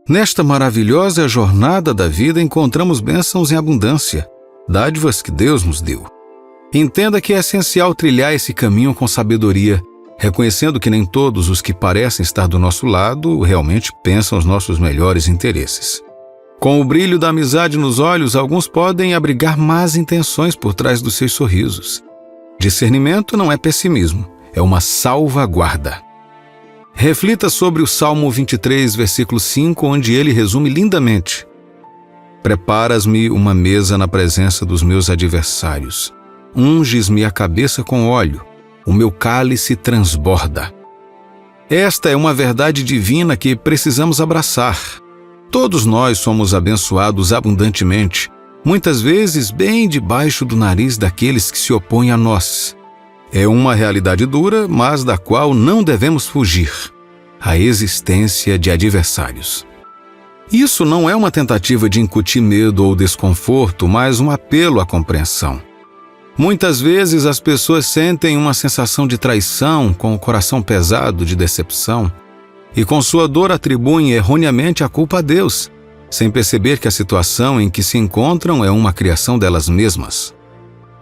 Nesta maravilhosa jornada da vida encontramos bênçãos em abundância, dádivas que Deus nos deu. Entenda que é essencial trilhar esse caminho com sabedoria, reconhecendo que nem todos os que parecem estar do nosso lado realmente pensam os nossos melhores interesses. Com o brilho da amizade nos olhos, alguns podem abrigar más intenções por trás dos seus sorrisos. Discernimento não é pessimismo, é uma salvaguarda. Reflita sobre o Salmo 23, versículo 5, onde ele resume lindamente: Preparas-me uma mesa na presença dos meus adversários. Unges-me a cabeça com óleo, o meu cálice transborda. Esta é uma verdade divina que precisamos abraçar. Todos nós somos abençoados abundantemente, muitas vezes bem debaixo do nariz daqueles que se opõem a nós. É uma realidade dura, mas da qual não devemos fugir: a existência de adversários. Isso não é uma tentativa de incutir medo ou desconforto, mas um apelo à compreensão. Muitas vezes as pessoas sentem uma sensação de traição, com o coração pesado de decepção, e com sua dor atribuem erroneamente a culpa a Deus, sem perceber que a situação em que se encontram é uma criação delas mesmas.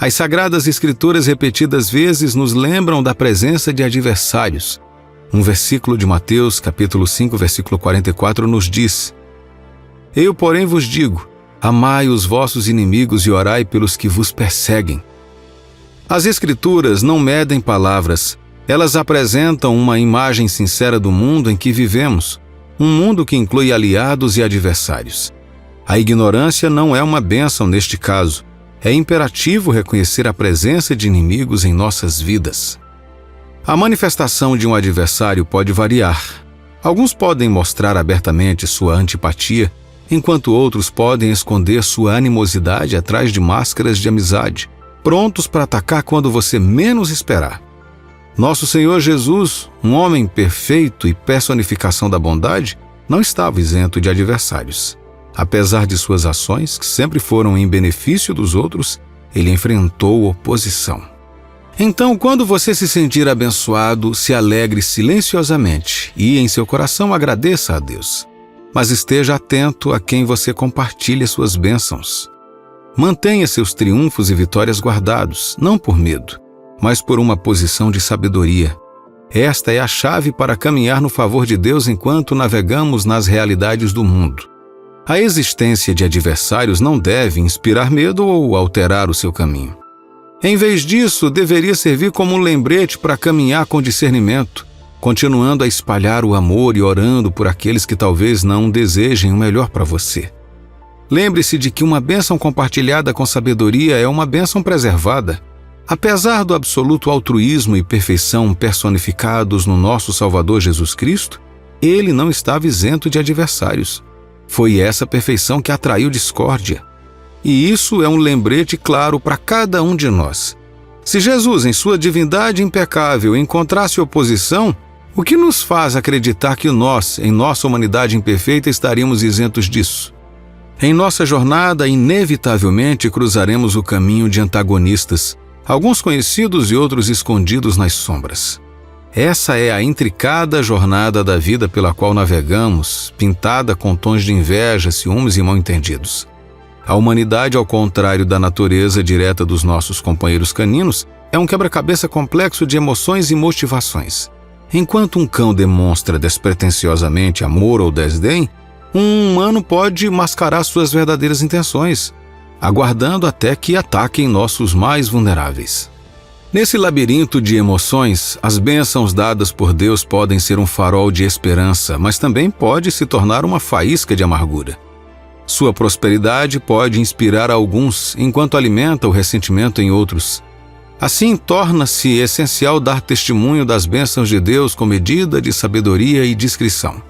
As Sagradas Escrituras repetidas vezes nos lembram da presença de adversários. Um versículo de Mateus, capítulo 5, versículo 44, nos diz: Eu, porém, vos digo, amai os vossos inimigos e orai pelos que vos perseguem. As Escrituras não medem palavras, elas apresentam uma imagem sincera do mundo em que vivemos, um mundo que inclui aliados e adversários. A ignorância não é uma bênção neste caso. É imperativo reconhecer a presença de inimigos em nossas vidas. A manifestação de um adversário pode variar. Alguns podem mostrar abertamente sua antipatia, enquanto outros podem esconder sua animosidade atrás de máscaras de amizade, prontos para atacar quando você menos esperar. Nosso Senhor Jesus, um homem perfeito e personificação da bondade, não estava isento de adversários. Apesar de suas ações, que sempre foram em benefício dos outros, ele enfrentou oposição. Então, quando você se sentir abençoado, se alegre silenciosamente e em seu coração agradeça a Deus. Mas esteja atento a quem você compartilha suas bênçãos. Mantenha seus triunfos e vitórias guardados, não por medo, mas por uma posição de sabedoria. Esta é a chave para caminhar no favor de Deus enquanto navegamos nas realidades do mundo. A existência de adversários não deve inspirar medo ou alterar o seu caminho. Em vez disso, deveria servir como um lembrete para caminhar com discernimento, continuando a espalhar o amor e orando por aqueles que talvez não desejem o melhor para você. Lembre-se de que uma bênção compartilhada com sabedoria é uma bênção preservada. Apesar do absoluto altruísmo e perfeição personificados no nosso Salvador Jesus Cristo, ele não estava isento de adversários. Foi essa perfeição que atraiu discórdia. E isso é um lembrete claro para cada um de nós. Se Jesus, em sua divindade impecável, encontrasse oposição, o que nos faz acreditar que nós, em nossa humanidade imperfeita, estaríamos isentos disso? Em nossa jornada, inevitavelmente cruzaremos o caminho de antagonistas, alguns conhecidos e outros escondidos nas sombras. Essa é a intricada jornada da vida pela qual navegamos, pintada com tons de inveja, ciúmes e mal-entendidos. A humanidade, ao contrário da natureza direta dos nossos companheiros caninos, é um quebra-cabeça complexo de emoções e motivações. Enquanto um cão demonstra despretensiosamente amor ou desdém, um humano pode mascarar suas verdadeiras intenções, aguardando até que ataquem nossos mais vulneráveis. Nesse labirinto de emoções, as bênçãos dadas por Deus podem ser um farol de esperança, mas também pode se tornar uma faísca de amargura. Sua prosperidade pode inspirar alguns, enquanto alimenta o ressentimento em outros. Assim, torna-se essencial dar testemunho das bênçãos de Deus com medida de sabedoria e discrição.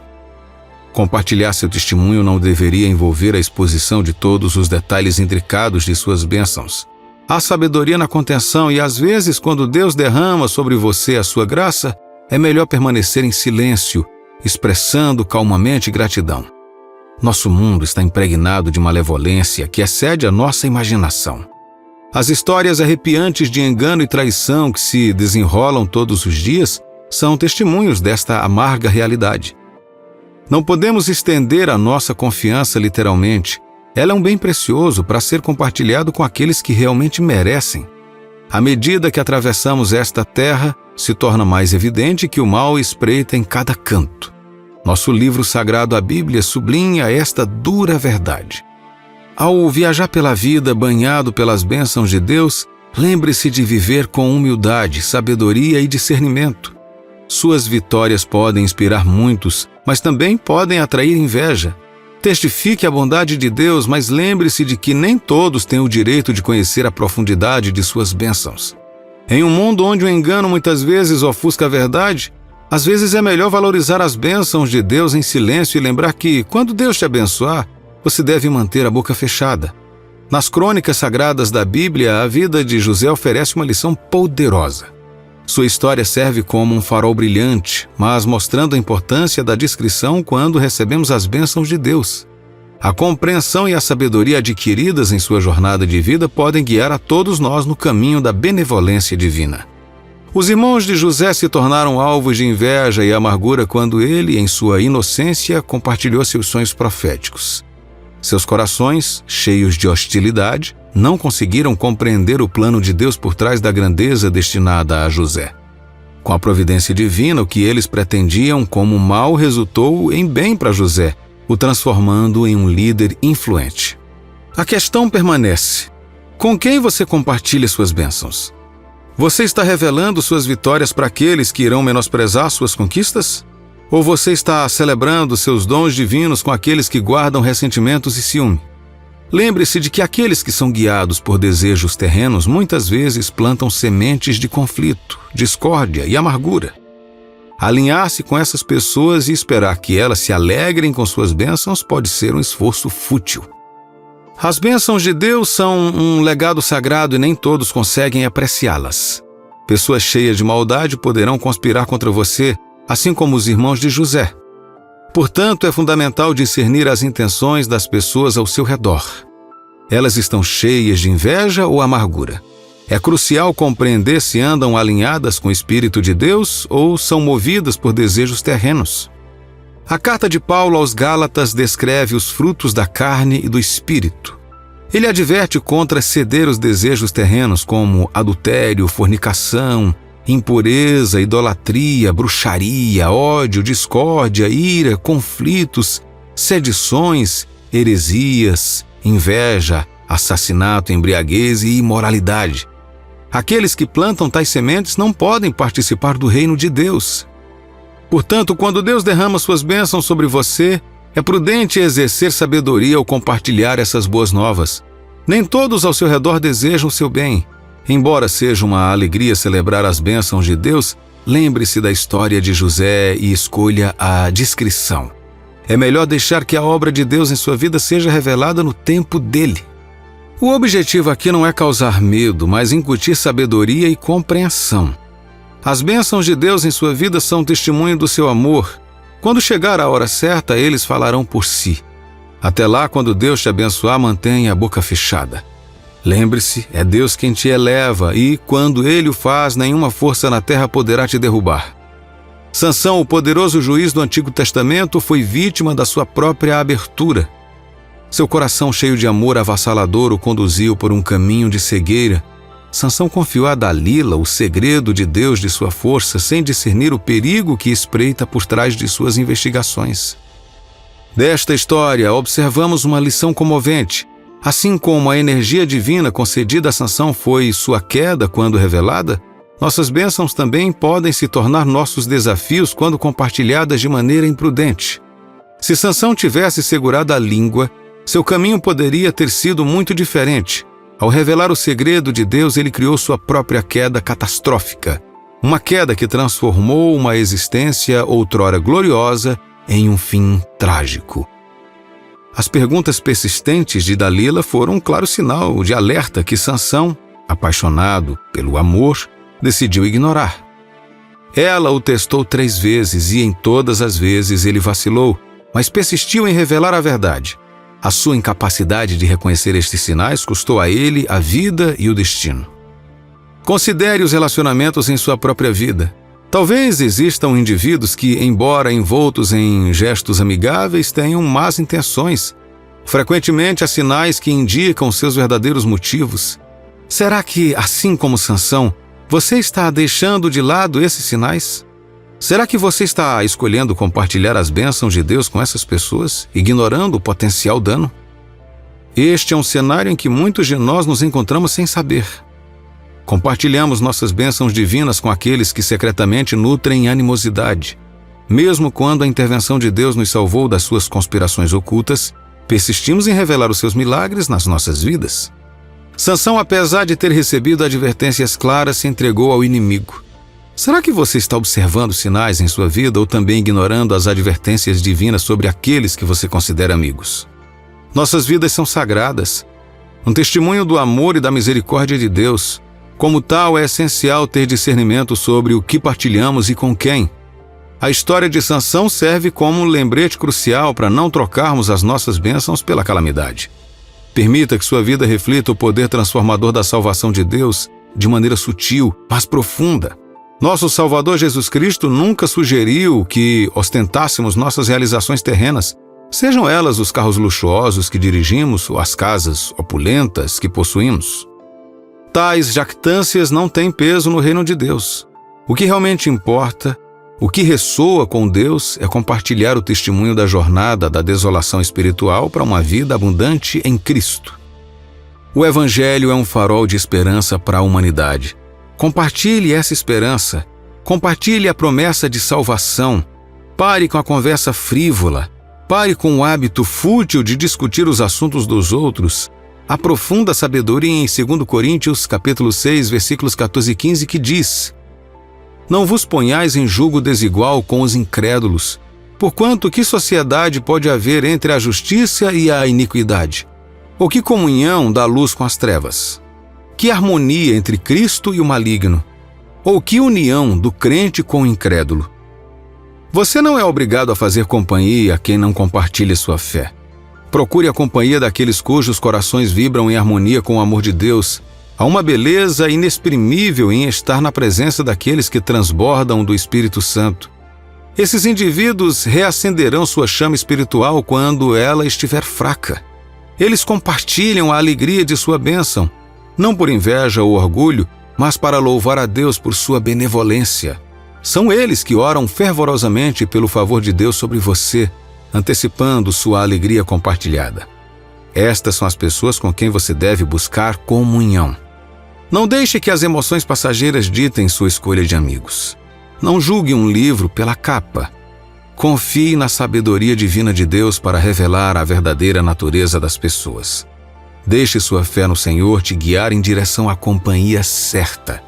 Compartilhar seu testemunho não deveria envolver a exposição de todos os detalhes intricados de suas bênçãos. Há sabedoria na contenção e, às vezes, quando Deus derrama sobre você a sua graça, é melhor permanecer em silêncio, expressando calmamente gratidão. Nosso mundo está impregnado de malevolência que excede a nossa imaginação. As histórias arrepiantes de engano e traição que se desenrolam todos os dias são testemunhos desta amarga realidade. Não podemos estender a nossa confiança literalmente. Ela é um bem precioso para ser compartilhado com aqueles que realmente merecem. À medida que atravessamos esta terra, se torna mais evidente que o mal espreita em cada canto. Nosso livro sagrado, a Bíblia, sublinha esta dura verdade. Ao viajar pela vida banhado pelas bênçãos de Deus, lembre-se de viver com humildade, sabedoria e discernimento. Suas vitórias podem inspirar muitos, mas também podem atrair inveja. Testifique a bondade de Deus, mas lembre-se de que nem todos têm o direito de conhecer a profundidade de suas bênçãos. Em um mundo onde o engano muitas vezes ofusca a verdade, às vezes é melhor valorizar as bênçãos de Deus em silêncio e lembrar que, quando Deus te abençoar, você deve manter a boca fechada. Nas crônicas sagradas da Bíblia, a vida de José oferece uma lição poderosa. Sua história serve como um farol brilhante, mas mostrando a importância da discrição quando recebemos as bênçãos de Deus. A compreensão e a sabedoria adquiridas em sua jornada de vida podem guiar a todos nós no caminho da benevolência divina. Os irmãos de José se tornaram alvos de inveja e amargura quando ele, em sua inocência, compartilhou seus sonhos proféticos. Seus corações, cheios de hostilidade, não conseguiram compreender o plano de Deus por trás da grandeza destinada a José. Com a providência divina, o que eles pretendiam como mal resultou em bem para José, o transformando em um líder influente. A questão permanece: com quem você compartilha suas bênçãos? Você está revelando suas vitórias para aqueles que irão menosprezar suas conquistas? Ou você está celebrando seus dons divinos com aqueles que guardam ressentimentos e ciúme? Lembre-se de que aqueles que são guiados por desejos terrenos muitas vezes plantam sementes de conflito, discórdia e amargura. Alinhar-se com essas pessoas e esperar que elas se alegrem com suas bênçãos pode ser um esforço fútil. As bênçãos de Deus são um legado sagrado e nem todos conseguem apreciá-las. Pessoas cheias de maldade poderão conspirar contra você, assim como os irmãos de José. Portanto, é fundamental discernir as intenções das pessoas ao seu redor. Elas estão cheias de inveja ou amargura? É crucial compreender se andam alinhadas com o Espírito de Deus ou são movidas por desejos terrenos. A carta de Paulo aos Gálatas descreve os frutos da carne e do Espírito. Ele adverte contra ceder os desejos terrenos como adultério, fornicação, impureza, idolatria, bruxaria, ódio, discórdia, ira, conflitos, sedições, heresias, inveja, assassinato, embriaguez e imoralidade. Aqueles que plantam tais sementes não podem participar do reino de Deus. Portanto, quando Deus derrama suas bênçãos sobre você, é prudente exercer sabedoria ao compartilhar essas boas novas. Nem todos ao seu redor desejam o seu bem. Embora seja uma alegria celebrar as bênçãos de Deus, lembre-se da história de José e escolha a discrição. É melhor deixar que a obra de Deus em sua vida seja revelada no tempo dele. O objetivo aqui não é causar medo, mas incutir sabedoria e compreensão. As bênçãos de Deus em sua vida são testemunho do seu amor. Quando chegar a hora certa, eles falarão por si. Até lá, quando Deus te abençoar, mantenha a boca fechada. Lembre-se, é Deus quem te eleva e, quando Ele o faz, nenhuma força na terra poderá te derrubar. Sansão, o poderoso juiz do Antigo Testamento, foi vítima da sua própria abertura. Seu coração cheio de amor avassalador o conduziu por um caminho de cegueira. Sansão confiou a Dalila o segredo de Deus de sua força, sem discernir o perigo que espreita por trás de suas investigações. Desta história, observamos uma lição comovente. Assim como a energia divina concedida a Sansão foi sua queda quando revelada, nossas bênçãos também podem se tornar nossos desafios quando compartilhadas de maneira imprudente. Se Sansão tivesse segurado a língua, seu caminho poderia ter sido muito diferente. Ao revelar o segredo de Deus, ele criou sua própria queda catastrófica. Uma queda que transformou uma existência outrora gloriosa em um fim trágico. As perguntas persistentes de Dalila foram um claro sinal de alerta que Sansão, apaixonado pelo amor, decidiu ignorar. Ela o testou 3 vezes e em todas as vezes ele vacilou, mas persistiu em revelar a verdade. A sua incapacidade de reconhecer estes sinais custou a ele a vida e o destino. Considere os relacionamentos em sua própria vida. Talvez existam indivíduos que, embora envoltos em gestos amigáveis, tenham más intenções. Frequentemente há sinais que indicam seus verdadeiros motivos. Será que, assim como Sansão, você está deixando de lado esses sinais? Será que você está escolhendo compartilhar as bênçãos de Deus com essas pessoas, ignorando o potencial dano? Este é um cenário em que muitos de nós nos encontramos sem saber. Compartilhamos nossas bênçãos divinas com aqueles que secretamente nutrem animosidade. Mesmo quando a intervenção de Deus nos salvou das suas conspirações ocultas, persistimos em revelar os seus milagres nas nossas vidas. Sansão, apesar de ter recebido advertências claras, se entregou ao inimigo. Será que você está observando sinais em sua vida ou também ignorando as advertências divinas sobre aqueles que você considera amigos? Nossas vidas são sagradas, um testemunho do amor e da misericórdia de Deus. Como tal, é essencial ter discernimento sobre o que partilhamos e com quem. A história de Sansão serve como um lembrete crucial para não trocarmos as nossas bênçãos pela calamidade. Permita que sua vida reflita o poder transformador da salvação de Deus de maneira sutil, mas profunda. Nosso Salvador Jesus Cristo nunca sugeriu que ostentássemos nossas realizações terrenas, sejam elas os carros luxuosos que dirigimos ou as casas opulentas que possuímos. Tais jactâncias não têm peso no reino de Deus. O que realmente importa, o que ressoa com Deus, é compartilhar o testemunho da jornada da desolação espiritual para uma vida abundante em Cristo. O Evangelho é um farol de esperança para a humanidade. Compartilhe essa esperança. Compartilhe a promessa de salvação. Pare com a conversa frívola. Pare com o hábito fútil de discutir os assuntos dos outros. A profunda sabedoria em 2 Coríntios, capítulo 6, versículos 14 e 15, que diz: Não vos ponhais em julgo desigual com os incrédulos, porquanto que sociedade pode haver entre a justiça e a iniquidade? Ou que comunhão da luz com as trevas? Que harmonia entre Cristo e o maligno? Ou que união do crente com o incrédulo? Você não é obrigado a fazer companhia a quem não compartilha sua fé. Procure a companhia daqueles cujos corações vibram em harmonia com o amor de Deus. Há uma beleza inexprimível em estar na presença daqueles que transbordam do Espírito Santo. Esses indivíduos reacenderão sua chama espiritual quando ela estiver fraca. Eles compartilham a alegria de sua bênção, não por inveja ou orgulho, mas para louvar a Deus por sua benevolência. São eles que oram fervorosamente pelo favor de Deus sobre você, antecipando sua alegria compartilhada. Estas são as pessoas com quem você deve buscar comunhão. Não deixe que as emoções passageiras ditem sua escolha de amigos. Não julgue um livro pela capa. Confie na sabedoria divina de Deus para revelar a verdadeira natureza das pessoas. Deixe sua fé no Senhor te guiar em direção à companhia certa.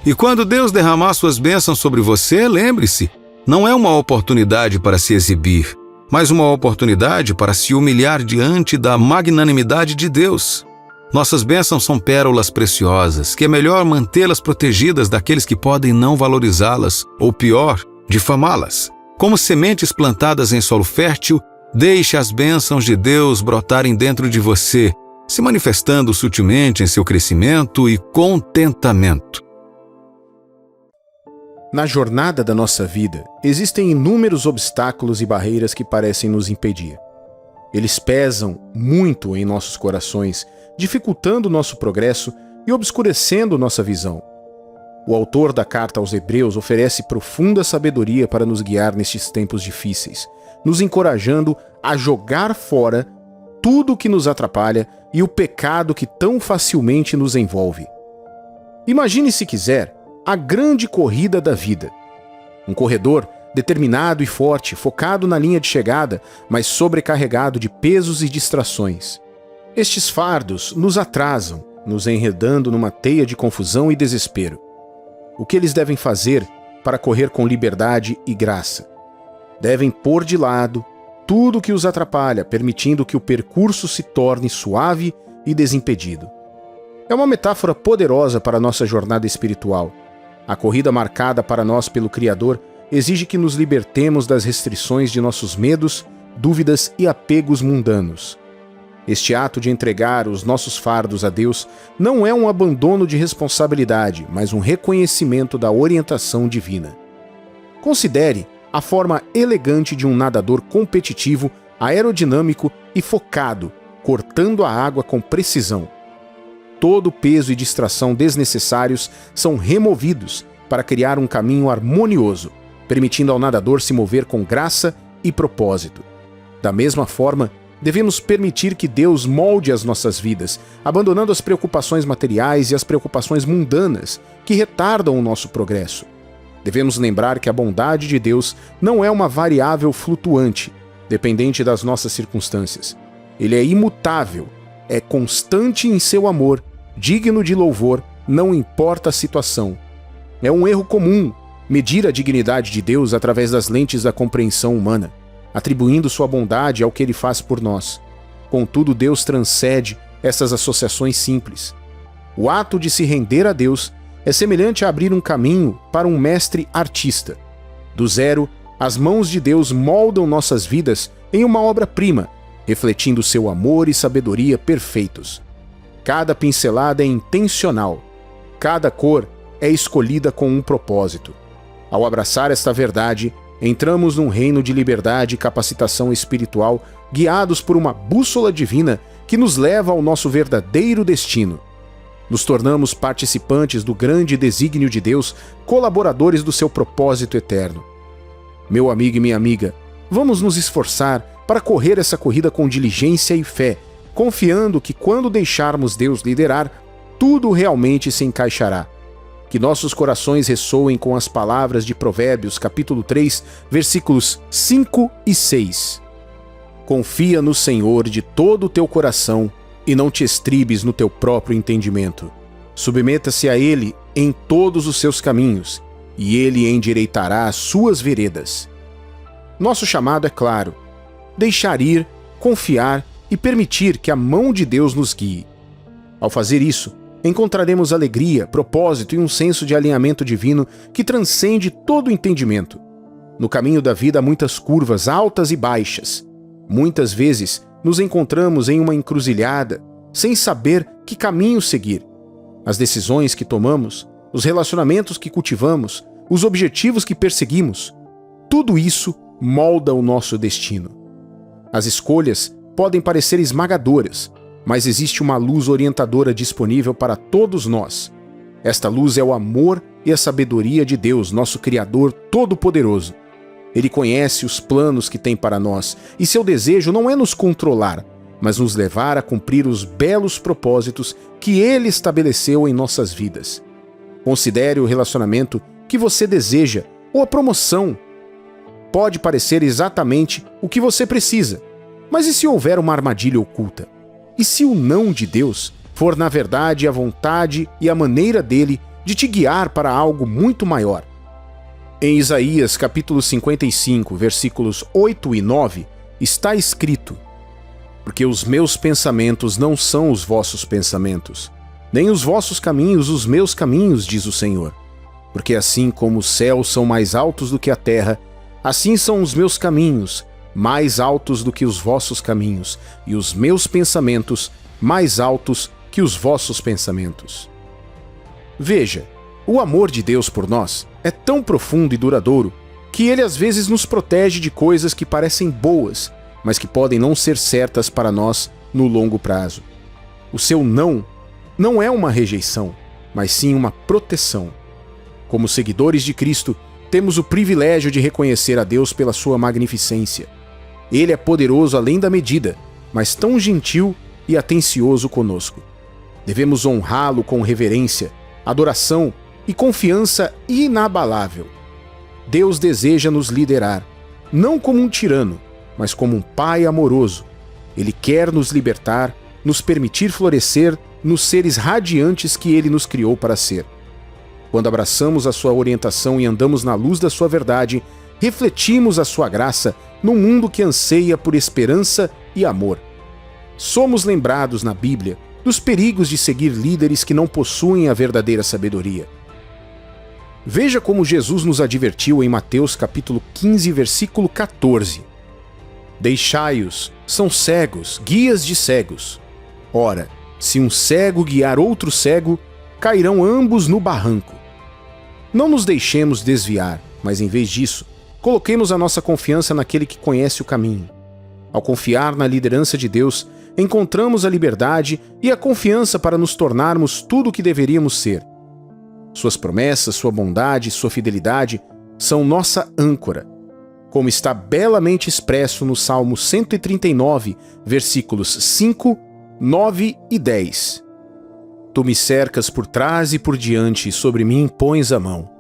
E quando Deus derramar suas bênçãos sobre você, lembre-se, não é uma oportunidade para se exibir, mas uma oportunidade para se humilhar diante da magnanimidade de Deus. Nossas bênçãos são pérolas preciosas, que é melhor mantê-las protegidas daqueles que podem não valorizá-las, ou pior, difamá-las. Como sementes plantadas em solo fértil, deixe as bênçãos de Deus brotarem dentro de você, se manifestando sutilmente em seu crescimento e contentamento. Na jornada da nossa vida, existem inúmeros obstáculos e barreiras que parecem nos impedir. Eles pesam muito em nossos corações, dificultando nosso progresso e obscurecendo nossa visão. O autor da carta aos Hebreus oferece profunda sabedoria para nos guiar nestes tempos difíceis, nos encorajando a jogar fora tudo o que nos atrapalha e o pecado que tão facilmente nos envolve. Imagine, se quiser, a grande corrida da vida. Um corredor determinado e forte, focado na linha de chegada, mas sobrecarregado de pesos e distrações. Estes fardos nos atrasam, nos enredando numa teia de confusão e desespero. O que eles devem fazer para correr com liberdade e graça? Devem pôr de lado tudo o que os atrapalha, permitindo que o percurso se torne suave e desimpedido. É uma metáfora poderosa para a nossa jornada espiritual. A corrida marcada para nós pelo Criador exige que nos libertemos das restrições de nossos medos, dúvidas e apegos mundanos. Este ato de entregar os nossos fardos a Deus não é um abandono de responsabilidade, mas um reconhecimento da orientação divina. Considere a forma elegante de um nadador competitivo, aerodinâmico e focado, cortando a água com precisão. Todo o peso e distração desnecessários são removidos para criar um caminho harmonioso, permitindo ao nadador se mover com graça e propósito. Da mesma forma, devemos permitir que Deus molde as nossas vidas, abandonando as preocupações materiais e as preocupações mundanas que retardam o nosso progresso. Devemos lembrar que a bondade de Deus não é uma variável flutuante, dependente das nossas circunstâncias. Ele é imutável, é constante em seu amor, digno de louvor, não importa a situação. É um erro comum medir a dignidade de Deus através das lentes da compreensão humana, atribuindo sua bondade ao que ele faz por nós. Contudo, Deus transcende essas associações simples. O ato de se render a Deus é semelhante a abrir um caminho para um mestre artista. Do zero, as mãos de Deus moldam nossas vidas em uma obra-prima, refletindo seu amor e sabedoria perfeitos. Cada pincelada é intencional. Cada cor é escolhida com um propósito. Ao abraçar esta verdade, entramos num reino de liberdade e capacitação espiritual, guiados por uma bússola divina que nos leva ao nosso verdadeiro destino. Nos tornamos participantes do grande desígnio de Deus, colaboradores do seu propósito eterno. Meu amigo e minha amiga, vamos nos esforçar para correr essa corrida com diligência e fé, confiando que quando deixarmos Deus liderar, tudo realmente se encaixará. Que nossos corações ressoem com as palavras de Provérbios, capítulo 3, versículos 5 e 6. Confia no Senhor de todo o teu coração e não te estribes no teu próprio entendimento. Submeta-se a Ele em todos os seus caminhos, e Ele endireitará as suas veredas. Nosso chamado é claro: deixar ir, confiar e permitir que a mão de Deus nos guie. Ao fazer isso, encontraremos alegria, propósito e um senso de alinhamento divino que transcende todo o entendimento. No caminho da vida há muitas curvas altas e baixas. Muitas vezes nos encontramos em uma encruzilhada, sem saber que caminho seguir. As decisões que tomamos, os relacionamentos que cultivamos, os objetivos que perseguimos, tudo isso molda o nosso destino. As escolhas podem parecer esmagadoras, mas existe uma luz orientadora disponível para todos nós. Esta luz é o amor e a sabedoria de Deus, nosso Criador Todo-Poderoso. Ele conhece os planos que tem para nós, e seu desejo não é nos controlar, mas nos levar a cumprir os belos propósitos que Ele estabeleceu em nossas vidas. Considere o relacionamento que você deseja ou a promoção. Pode parecer exatamente o que você precisa, mas e se houver uma armadilha oculta? E se o não de Deus for, na verdade, a vontade e a maneira dele de te guiar para algo muito maior? Em Isaías capítulo 55, versículos 8 e 9, está escrito: porque os meus pensamentos não são os vossos pensamentos, nem os vossos caminhos os meus caminhos, diz o Senhor. Porque assim como os céus são mais altos do que a terra, assim são os meus caminhos mais altos do que os vossos caminhos, e os meus pensamentos mais altos que os vossos pensamentos. Veja, o amor de Deus por nós é tão profundo e duradouro que Ele às vezes nos protege de coisas que parecem boas, mas que podem não ser certas para nós no longo prazo. O seu não é uma rejeição, mas sim uma proteção. Como seguidores de Cristo, temos o privilégio de reconhecer a Deus pela sua magnificência. Ele é poderoso além da medida, mas tão gentil e atencioso conosco. Devemos honrá-lo com reverência, adoração e confiança inabalável. Deus deseja nos liderar, não como um tirano, mas como um pai amoroso. Ele quer nos libertar, nos permitir florescer nos seres radiantes que Ele nos criou para ser. Quando abraçamos a sua orientação e andamos na luz da sua verdade, refletimos a sua graça num mundo que anseia por esperança e amor. Somos lembrados na Bíblia dos perigos de seguir líderes que não possuem a verdadeira sabedoria. Veja como Jesus nos advertiu em Mateus capítulo 15, versículo 14. Deixai-os, são cegos, guias de cegos. Ora, se um cego guiar outro cego, cairão ambos no barranco. Não nos deixemos desviar, mas em vez disso, coloquemos a nossa confiança naquele que conhece o caminho. Ao confiar na liderança de Deus, encontramos a liberdade e a confiança para nos tornarmos tudo o que deveríamos ser. Suas promessas, sua bondade, sua fidelidade são nossa âncora, como está belamente expresso no Salmo 139, versículos 5, 9 e 10. Tu me cercas por trás e por diante, e sobre mim pões a mão.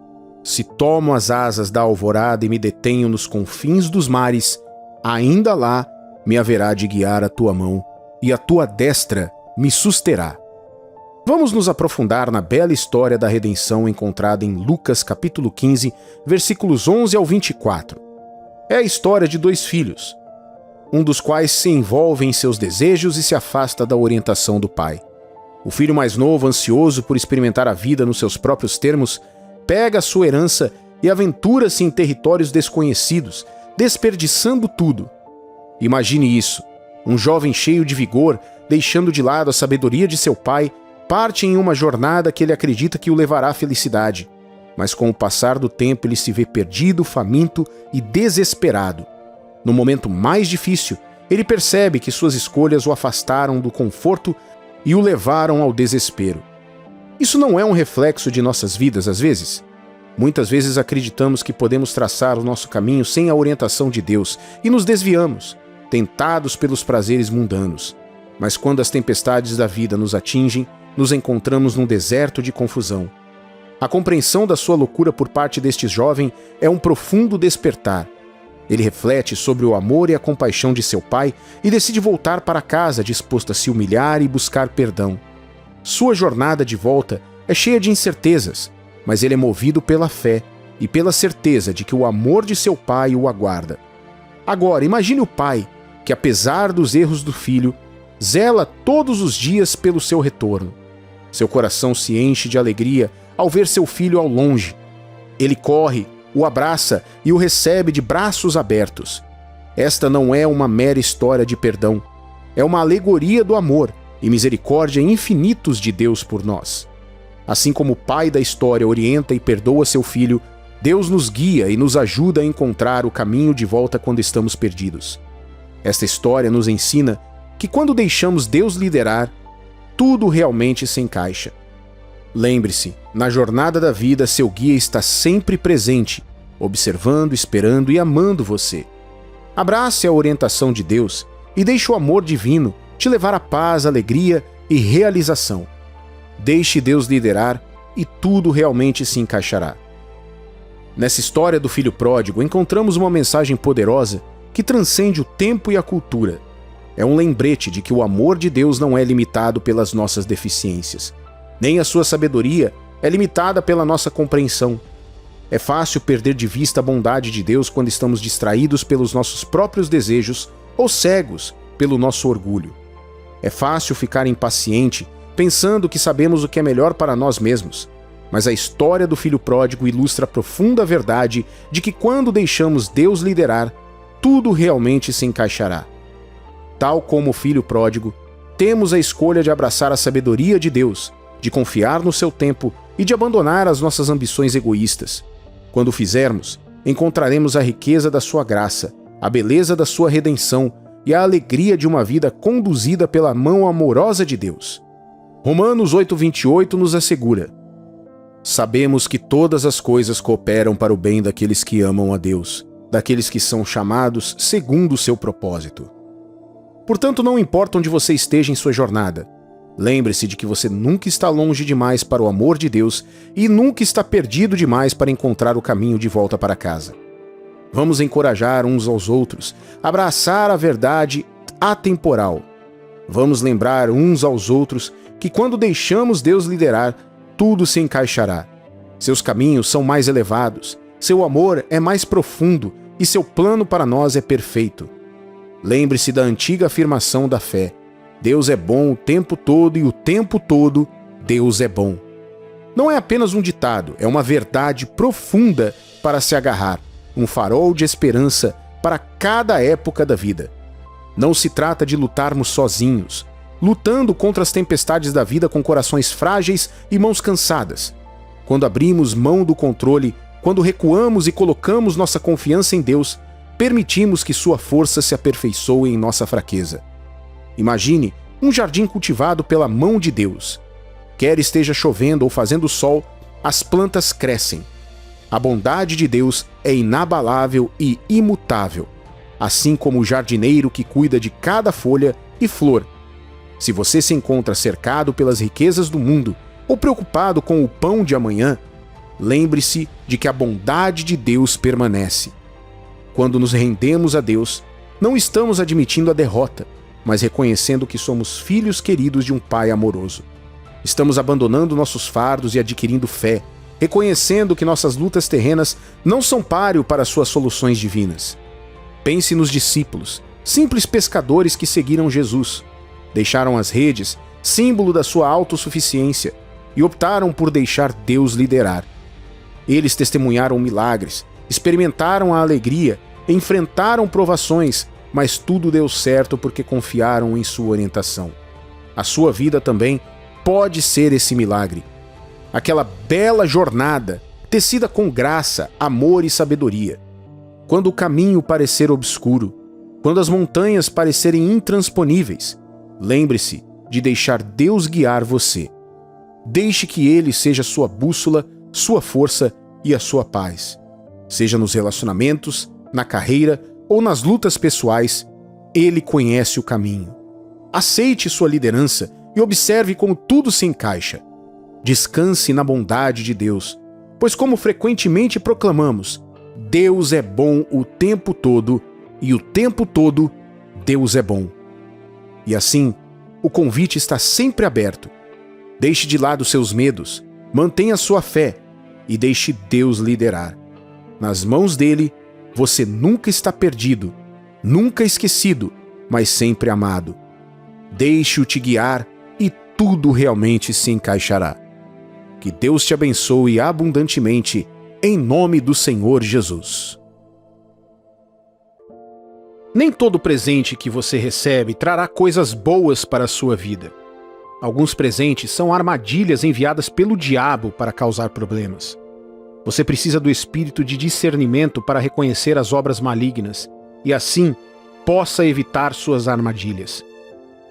Se tomo as asas da alvorada e me detenho nos confins dos mares, ainda lá me haverá de guiar a tua mão, e a tua destra me susterá. Vamos nos aprofundar na bela história da redenção encontrada em Lucas capítulo 15, versículos 11 ao 24. É a história de dois filhos, um dos quais se envolve em seus desejos e se afasta da orientação do pai. O filho mais novo, ansioso por experimentar a vida nos seus próprios termos, pega a sua herança e aventura-se em territórios desconhecidos, desperdiçando tudo. Imagine isso, um jovem cheio de vigor, deixando de lado a sabedoria de seu pai, parte em uma jornada que ele acredita que o levará à felicidade. Mas com o passar do tempo ele se vê perdido, faminto e desesperado. No momento mais difícil, ele percebe que suas escolhas o afastaram do conforto e o levaram ao desespero. Isso não é um reflexo de nossas vidas, às vezes? Muitas vezes acreditamos que podemos traçar o nosso caminho sem a orientação de Deus e nos desviamos, tentados pelos prazeres mundanos. Mas quando as tempestades da vida nos atingem, nos encontramos num deserto de confusão. A compreensão da sua loucura por parte deste jovem é um profundo despertar. Ele reflete sobre o amor e a compaixão de seu pai e decide voltar para casa disposto a se humilhar e buscar perdão. Sua jornada de volta é cheia de incertezas, mas ele é movido pela fé e pela certeza de que o amor de seu pai o aguarda. Agora, imagine o pai que, apesar dos erros do filho, zela todos os dias pelo seu retorno. Seu coração se enche de alegria ao ver seu filho ao longe. Ele corre, o abraça e o recebe de braços abertos. Esta não é uma mera história de perdão, é uma alegoria do amor e misericórdia infinitos de Deus por nós. Assim como o pai da história orienta e perdoa seu filho, Deus nos guia e nos ajuda a encontrar o caminho de volta quando estamos perdidos. Esta história nos ensina que quando deixamos Deus liderar, tudo realmente se encaixa. Lembre-se, na jornada da vida, seu guia está sempre presente, observando, esperando e amando você. Abrace a orientação de Deus e deixe o amor divino te levar à paz, alegria e realização. Deixe Deus liderar e tudo realmente se encaixará. Nessa história do filho pródigo, encontramos uma mensagem poderosa que transcende o tempo e a cultura. É um lembrete de que o amor de Deus não é limitado pelas nossas deficiências. Nem a sua sabedoria é limitada pela nossa compreensão. É fácil perder de vista a bondade de Deus quando estamos distraídos pelos nossos próprios desejos ou cegos pelo nosso orgulho. É fácil ficar impaciente pensando que sabemos o que é melhor para nós mesmos. Mas a história do filho pródigo ilustra a profunda verdade de que quando deixamos Deus liderar, tudo realmente se encaixará. Tal como o filho pródigo, temos a escolha de abraçar a sabedoria de Deus, de confiar no seu tempo e de abandonar as nossas ambições egoístas. Quando o fizermos, encontraremos a riqueza da sua graça, a beleza da sua redenção e a alegria de uma vida conduzida pela mão amorosa de Deus. Romanos 8:28 nos assegura: sabemos que todas as coisas cooperam para o bem daqueles que amam a Deus, daqueles que são chamados segundo o seu propósito. Portanto, não importa onde você esteja em sua jornada, lembre-se de que você nunca está longe demais para o amor de Deus e nunca está perdido demais para encontrar o caminho de volta para casa. Vamos encorajar uns aos outros, abraçar a verdade atemporal. Vamos lembrar uns aos outros que quando deixamos Deus liderar, tudo se encaixará. Seus caminhos são mais elevados, seu amor é mais profundo e seu plano para nós é perfeito. Lembre-se da antiga afirmação da fé: Deus é bom o tempo todo e o tempo todo Deus é bom. Não é apenas um ditado, é uma verdade profunda para se agarrar, um farol de esperança para cada época da vida. Não se trata de lutarmos sozinhos, lutando contra as tempestades da vida com corações frágeis e mãos cansadas. Quando abrimos mão do controle, quando recuamos e colocamos nossa confiança em Deus, permitimos que sua força se aperfeiçoe em nossa fraqueza. Imagine um jardim cultivado pela mão de Deus. Quer esteja chovendo ou fazendo sol, as plantas crescem. A bondade de Deus é inabalável e imutável, assim como o jardineiro que cuida de cada folha e flor. Se você se encontra cercado pelas riquezas do mundo ou preocupado com o pão de amanhã, lembre-se de que a bondade de Deus permanece. Quando nos rendemos a Deus, não estamos admitindo a derrota, mas reconhecendo que somos filhos queridos de um Pai amoroso. Estamos abandonando nossos fardos e adquirindo fé, reconhecendo que nossas lutas terrenas não são páreo para suas soluções divinas. Pense nos discípulos, simples pescadores que seguiram Jesus. Deixaram as redes, símbolo da sua autossuficiência, e optaram por deixar Deus liderar. Eles testemunharam milagres, experimentaram a alegria, enfrentaram provações, mas tudo deu certo porque confiaram em sua orientação. A sua vida também pode ser esse milagre. Aquela bela jornada, tecida com graça, amor e sabedoria. Quando o caminho parecer obscuro, quando as montanhas parecerem intransponíveis, lembre-se de deixar Deus guiar você. Deixe que Ele seja sua bússola, sua força e a sua paz. Seja nos relacionamentos, na carreira ou nas lutas pessoais, Ele conhece o caminho. Aceite sua liderança e observe como tudo se encaixa. Descanse na bondade de Deus, pois como frequentemente proclamamos, Deus é bom o tempo todo e o tempo todo Deus é bom. E assim, o convite está sempre aberto. Deixe de lado seus medos, mantenha sua fé e deixe Deus liderar. Nas mãos dele, você nunca está perdido, nunca esquecido, mas sempre amado. Deixe-o te guiar e tudo realmente se encaixará. Que Deus te abençoe abundantemente, em nome do Senhor Jesus. Nem todo presente que você recebe trará coisas boas para a sua vida. Alguns presentes são armadilhas enviadas pelo diabo para causar problemas. Você precisa do espírito de discernimento para reconhecer as obras malignas e, assim, possa evitar suas armadilhas.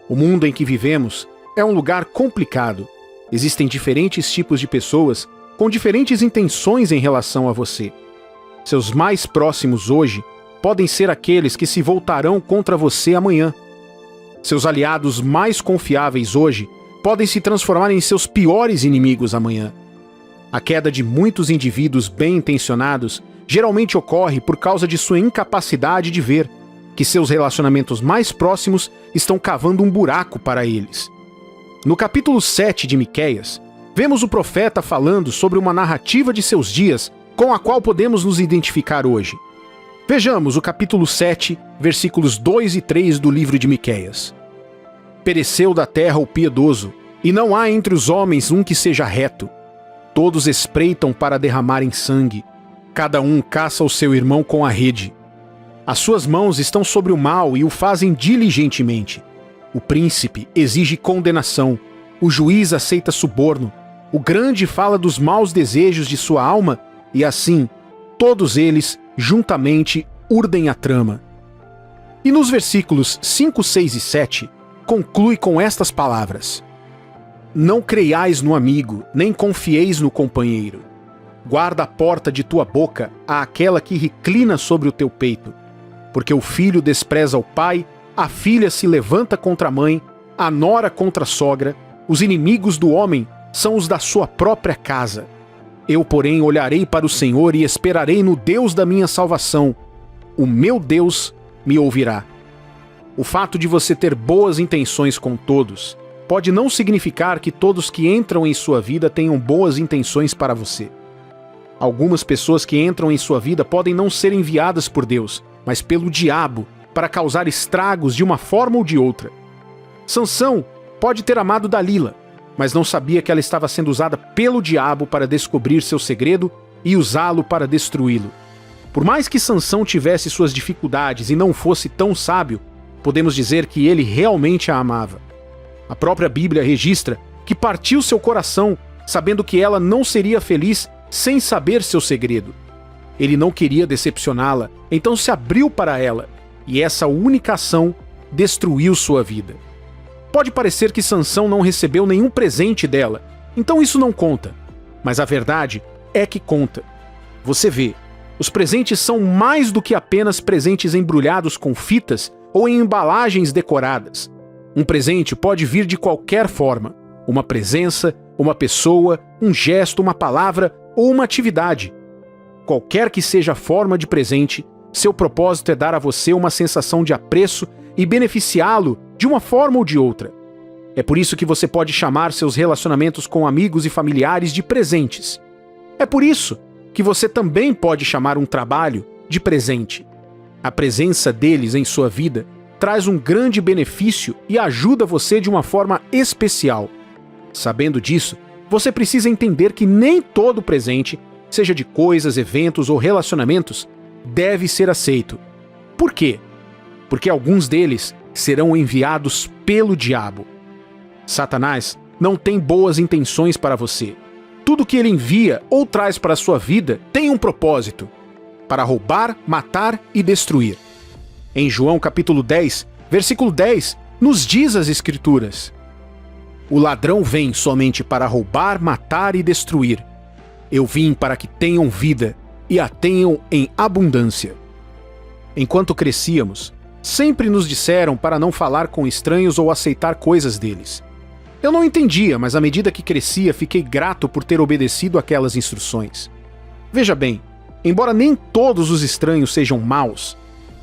O mundo em que vivemos é um lugar complicado. Existem diferentes tipos de pessoas com diferentes intenções em relação a você. Seus mais próximos hoje podem ser aqueles que se voltarão contra você amanhã. Seus aliados mais confiáveis hoje podem se transformar em seus piores inimigos amanhã. A queda de muitos indivíduos bem-intencionados geralmente ocorre por causa de sua incapacidade de ver que seus relacionamentos mais próximos estão cavando um buraco para eles. No capítulo 7 de Miqueias, vemos o profeta falando sobre uma narrativa de seus dias com a qual podemos nos identificar hoje. Vejamos o capítulo 7, versículos 2 e 3 do livro de Miqueias. Pereceu da terra o piedoso, e não há entre os homens um que seja reto. Todos espreitam para derramarem sangue. Cada um caça o seu irmão com a rede. As suas mãos estão sobre o mal e o fazem diligentemente. O príncipe exige condenação. O juiz aceita suborno. O grande fala dos maus desejos de sua alma e assim, todos eles, juntamente, urdem a trama. E nos versículos 5, 6 e 7, conclui com estas palavras: Não creiais no amigo, nem confieis no companheiro. Guarda a porta de tua boca àquela que reclina sobre o teu peito. Porque o filho despreza o pai, a filha se levanta contra a mãe, a nora contra a sogra, os inimigos do homem são os da sua própria casa. Eu, porém, olharei para o Senhor e esperarei no Deus da minha salvação. O meu Deus me ouvirá. O fato de você ter boas intenções com todos pode não significar que todos que entram em sua vida tenham boas intenções para você. Algumas pessoas que entram em sua vida podem não ser enviadas por Deus, mas pelo diabo, para causar estragos de uma forma ou de outra. Sansão pode ter amado Dalila, mas não sabia que ela estava sendo usada pelo diabo para descobrir seu segredo e usá-lo para destruí-lo. Por mais que Sansão tivesse suas dificuldades e não fosse tão sábio, podemos dizer que ele realmente a amava. A própria Bíblia registra que partiu seu coração, sabendo que ela não seria feliz sem saber seu segredo. Ele não queria decepcioná-la, então se abriu para ela, e essa única ação destruiu sua vida. Pode parecer que Sansão não recebeu nenhum presente dela, então isso não conta. Mas a verdade é que conta. Você vê, os presentes são mais do que apenas presentes embrulhados com fitas ou em embalagens decoradas. Um presente pode vir de qualquer forma. Uma presença, uma pessoa, um gesto, uma palavra ou uma atividade. Qualquer que seja a forma de presente, seu propósito é dar a você uma sensação de apreço e beneficiá-lo de uma forma ou de outra. É por isso que você pode chamar seus relacionamentos com amigos e familiares de presentes. É por isso que você também pode chamar um trabalho de presente. A presença deles em sua vida traz um grande benefício e ajuda você de uma forma especial. Sabendo disso, você precisa entender que nem todo presente, seja de coisas, eventos ou relacionamentos, deve ser aceito. Por quê? Porque alguns deles serão enviados pelo diabo. Satanás não tem boas intenções para você. Tudo que ele envia ou traz para a sua vida tem um propósito: para roubar, matar e destruir. Em João capítulo 10, versículo 10, nos diz as Escrituras: o ladrão vem somente para roubar, matar e destruir. Eu vim para que tenham vida e a tenham em abundância. Enquanto crescíamos, sempre nos disseram para não falar com estranhos ou aceitar coisas deles. Eu não entendia, mas à medida que crescia, fiquei grato por ter obedecido aquelas instruções. Veja bem, embora nem todos os estranhos sejam maus,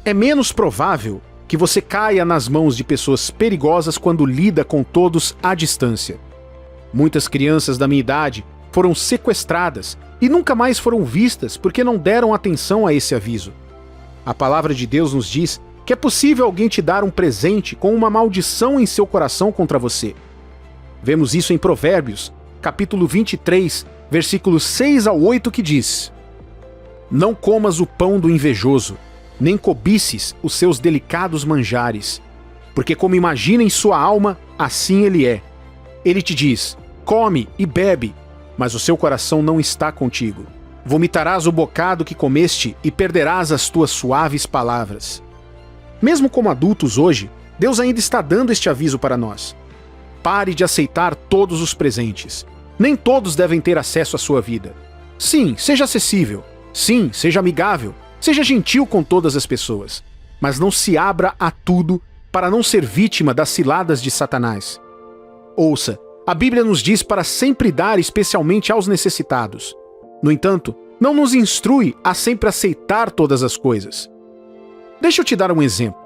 é menos provável que você caia nas mãos de pessoas perigosas quando lida com todos à distância. Muitas crianças da minha idade foram sequestradas e nunca mais foram vistas porque não deram atenção a esse aviso. A palavra de Deus nos diz que é possível alguém te dar um presente com uma maldição em seu coração contra você. Vemos isso em Provérbios, capítulo 23, versículos 6 ao 8, que diz: não comas o pão do invejoso, nem cobices os seus delicados manjares, porque como imagina em sua alma, assim ele é. Ele te diz: come e bebe, mas o seu coração não está contigo. Vomitarás o bocado que comeste e perderás as tuas suaves palavras. Mesmo como adultos hoje, Deus ainda está dando este aviso para nós. Pare de aceitar todos os presentes. Nem todos devem ter acesso à sua vida. Sim, seja acessível. Sim, seja amigável. Seja gentil com todas as pessoas. Mas não se abra a tudo para não ser vítima das ciladas de Satanás. Ouça, a Bíblia nos diz para sempre dar especialmente aos necessitados. No entanto, não nos instrui a sempre aceitar todas as coisas. Deixa eu te dar um exemplo.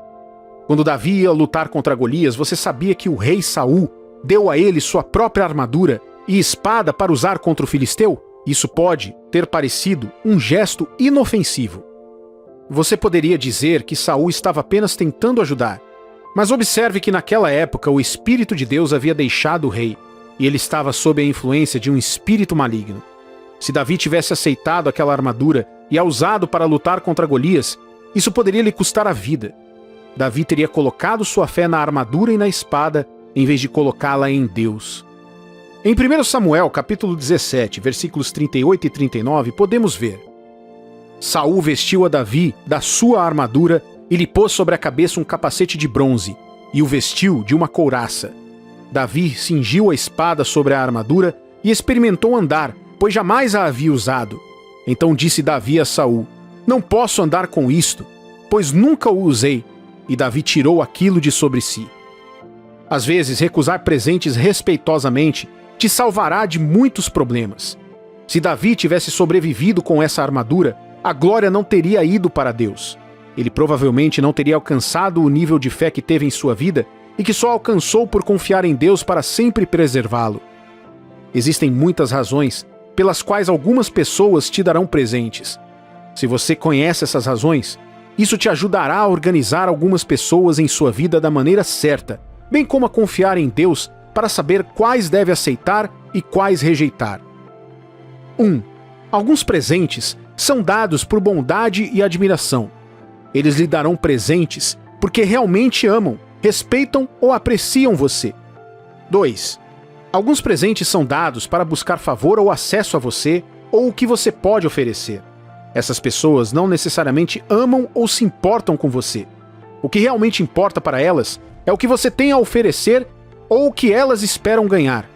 Quando Davi ia lutar contra Golias, você sabia que o rei Saul deu a ele sua própria armadura e espada para usar contra o filisteu? Isso pode ter parecido um gesto inofensivo. Você poderia dizer que Saul estava apenas tentando ajudar, mas observe que naquela época o Espírito de Deus havia deixado o rei, e ele estava sob a influência de um espírito maligno. Se Davi tivesse aceitado aquela armadura e a usado para lutar contra Golias, isso poderia lhe custar a vida. Davi teria colocado sua fé na armadura e na espada, em vez de colocá-la em Deus. Em 1 Samuel, capítulo 17, versículos 38 e 39, podemos ver: Saul vestiu a Davi da sua armadura e lhe pôs sobre a cabeça um capacete de bronze, e o vestiu de uma couraça. Davi cingiu a espada sobre a armadura e experimentou andar, pois jamais a havia usado. Então disse Davi a Saul: não posso andar com isto, pois nunca o usei. E Davi tirou aquilo de sobre si. Às vezes, recusar presentes respeitosamente te salvará de muitos problemas. Se Davi tivesse sobrevivido com essa armadura, a glória não teria ido para Deus. Ele provavelmente não teria alcançado o nível de fé que teve em sua vida e que só alcançou por confiar em Deus para sempre preservá-lo. Existem muitas razões pelas quais algumas pessoas te darão presentes. Se você conhece essas razões, isso te ajudará a organizar algumas pessoas em sua vida da maneira certa, bem como a confiar em Deus para saber quais deve aceitar e quais rejeitar. 1. Alguns presentes são dados por bondade e admiração. Eles lhe darão presentes porque realmente amam, respeitam ou apreciam você. 2. Alguns presentes são dados para buscar favor ou acesso a você ou o que você pode oferecer. Essas pessoas não necessariamente amam ou se importam com você. O que realmente importa para elas é o que você tem a oferecer ou o que elas esperam ganhar.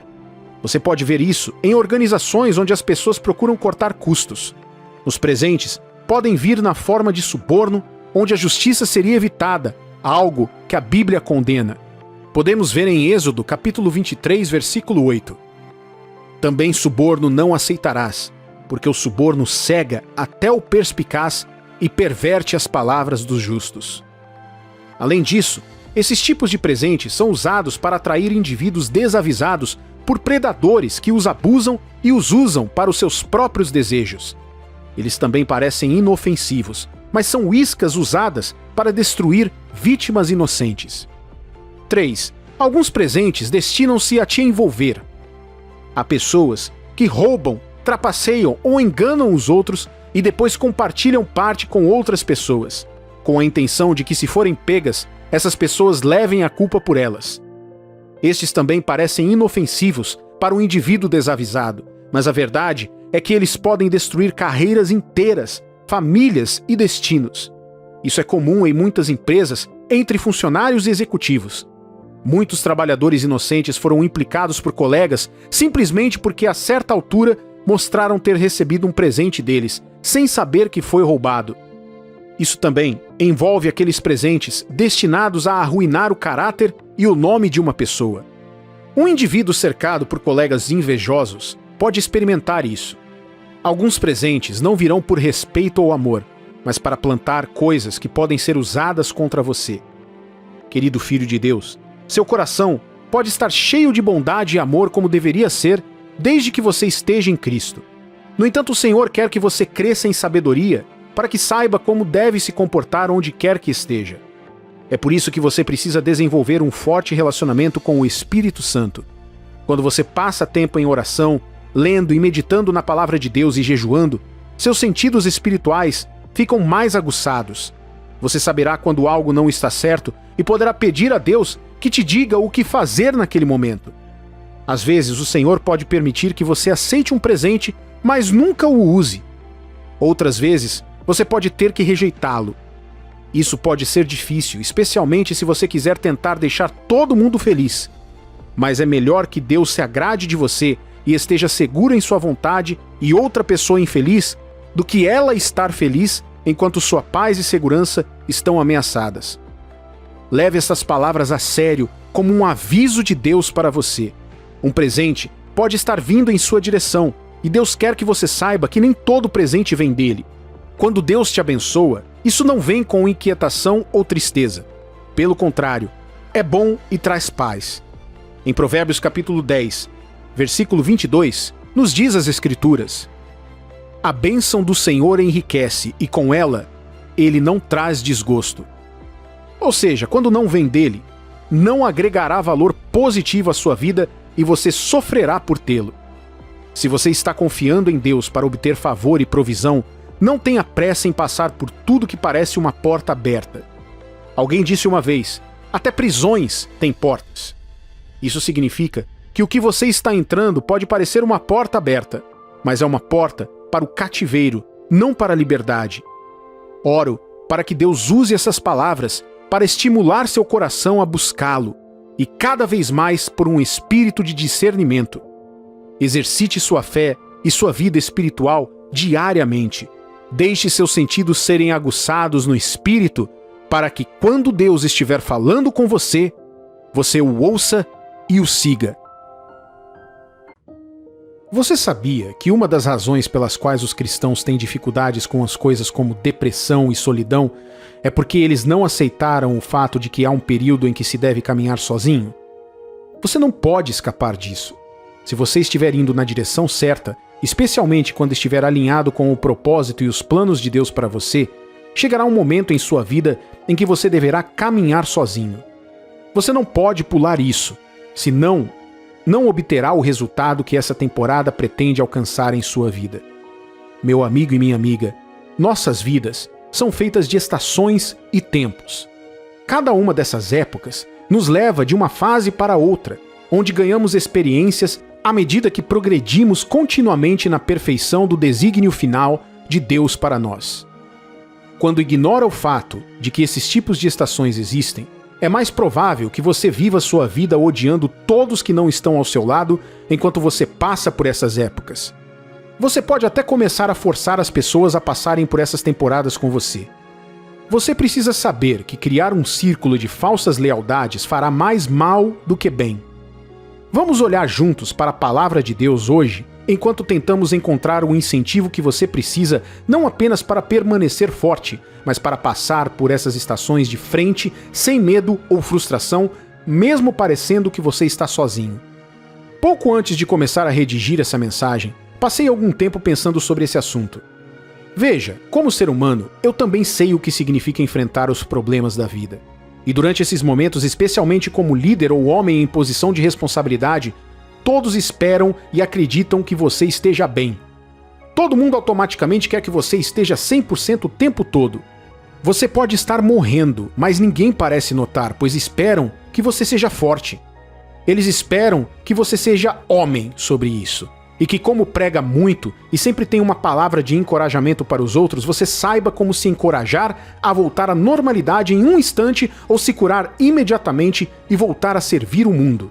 Você pode ver isso em organizações onde as pessoas procuram cortar custos. Os presentes podem vir na forma de suborno, onde a justiça seria evitada, algo que a Bíblia condena. Podemos ver em Êxodo, capítulo 23, versículo 8. Também suborno não aceitarás, porque o suborno cega até o perspicaz e perverte as palavras dos justos. Além disso, esses tipos de presentes são usados para atrair indivíduos desavisados por predadores que os abusam e os usam para os seus próprios desejos. Eles também parecem inofensivos, mas são iscas usadas para destruir vítimas inocentes. 3. Alguns presentes destinam-se a te envolver. Há pessoas que roubam, trapaceiam ou enganam os outros e depois compartilham parte com outras pessoas, com a intenção de que, se forem pegas, essas pessoas levem a culpa por elas. Estes também parecem inofensivos para um indivíduo desavisado, mas a verdade é que eles podem destruir carreiras inteiras, famílias e destinos. Isso é comum em muitas empresas, entre funcionários e executivos. Muitos trabalhadores inocentes foram implicados por colegas simplesmente porque, a certa altura, mostraram ter recebido um presente deles, sem saber que foi roubado. Isso também envolve aqueles presentes destinados a arruinar o caráter e o nome de uma pessoa. Um indivíduo cercado por colegas invejosos pode experimentar isso. Alguns presentes não virão por respeito ou amor, mas para plantar coisas que podem ser usadas contra você. Querido filho de Deus, seu coração pode estar cheio de bondade e amor como deveria ser, desde que você esteja em Cristo. No entanto, o Senhor quer que você cresça em sabedoria para que saiba como deve se comportar onde quer que esteja. É por isso que você precisa desenvolver um forte relacionamento com o Espírito Santo. Quando você passa tempo em oração, lendo e meditando na palavra de Deus e jejuando, seus sentidos espirituais ficam mais aguçados. Você saberá quando algo não está certo e poderá pedir a Deus que te diga o que fazer naquele momento. Às vezes, o Senhor pode permitir que você aceite um presente, mas nunca o use. Outras vezes, você pode ter que rejeitá-lo. Isso pode ser difícil, especialmente se você quiser tentar deixar todo mundo feliz. Mas é melhor que Deus se agrade de você e esteja seguro em sua vontade e outra pessoa infeliz do que ela estar feliz enquanto sua paz e segurança estão ameaçadas. Leve essas palavras a sério como um aviso de Deus para você. Um presente pode estar vindo em sua direção e Deus quer que você saiba que nem todo presente vem dele. Quando Deus te abençoa, isso não vem com inquietação ou tristeza. Pelo contrário, é bom e traz paz. Em Provérbios capítulo 10, versículo 22, nos diz as Escrituras: a bênção do Senhor enriquece e com ela ele não traz desgosto. Ou seja, quando não vem dele, não agregará valor positivo à sua vida e você sofrerá por tê-lo. Se você está confiando em Deus para obter favor e provisão, não tenha pressa em passar por tudo que parece uma porta aberta. Alguém disse uma vez: até prisões têm portas. Isso significa que o que você está entrando pode parecer uma porta aberta, mas é uma porta para o cativeiro, não para a liberdade. Oro para que Deus use essas palavras para estimular seu coração a buscá-lo, e cada vez mais por um espírito de discernimento. Exercite sua fé e sua vida espiritual diariamente. Deixe seus sentidos serem aguçados no espírito para que, quando Deus estiver falando com você, você o ouça e o siga. Você sabia que uma das razões pelas quais os cristãos têm dificuldades com as coisas como depressão e solidão é porque eles não aceitaram o fato de que há um período em que se deve caminhar sozinho? Você não pode escapar disso. Se você estiver indo na direção certa, especialmente quando estiver alinhado com o propósito e os planos de Deus para você, chegará um momento em sua vida em que você deverá caminhar sozinho. Você não pode pular isso, senão não obterá o resultado que essa temporada pretende alcançar em sua vida. meu amigo e minha amiga, nossas vidas são feitas de estações e tempos. Cada uma dessas épocas nos leva de uma fase para outra, onde ganhamos experiências à medida que progredimos continuamente na perfeição do desígnio final de Deus para nós. Quando ignora o fato de que esses tipos de estações existem, é mais provável que você viva sua vida odiando todos que não estão ao seu lado enquanto você passa por essas épocas. Você pode até começar a forçar as pessoas a passarem por essas temporadas com você. Você precisa saber que criar um círculo de falsas lealdades fará mais mal do que bem. Vamos olhar juntos para a palavra de Deus hoje, enquanto tentamos encontrar o incentivo que você precisa não apenas para permanecer forte, mas para passar por essas estações de frente, sem medo ou frustração, mesmo parecendo que você está sozinho. Pouco antes de começar a redigir essa mensagem, passei algum tempo pensando sobre esse assunto. Veja, como ser humano, eu também sei o que significa enfrentar os problemas da vida. E durante esses momentos, especialmente como líder ou homem em posição de responsabilidade, todos esperam e acreditam que você esteja bem. Todo mundo automaticamente quer que você esteja 100% o tempo todo. Você pode estar morrendo, mas ninguém parece notar, pois esperam que você seja forte. Eles esperam que você seja homem sobre isso. E que, como prega muito e sempre tem uma palavra de encorajamento para os outros, você saiba como se encorajar a voltar à normalidade em um instante ou se curar imediatamente e voltar a servir o mundo.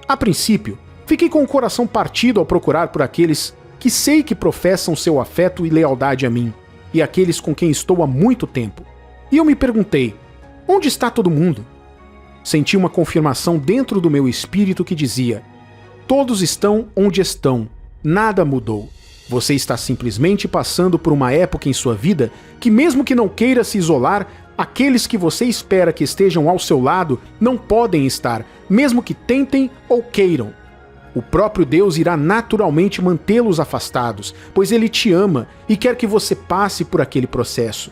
A princípio, fiquei com o coração partido ao procurar por aqueles que sei que professam seu afeto e lealdade a mim, e aqueles com quem estou há muito tempo. E eu me perguntei, onde está todo mundo? Senti uma confirmação dentro do meu espírito que dizia: todos estão onde estão, nada mudou. Você está simplesmente passando por uma época em sua vida que, mesmo que não queira se isolar, aqueles que você espera que estejam ao seu lado não podem estar, mesmo que tentem ou queiram. O próprio Deus irá naturalmente mantê-los afastados, pois Ele te ama e quer que você passe por aquele processo.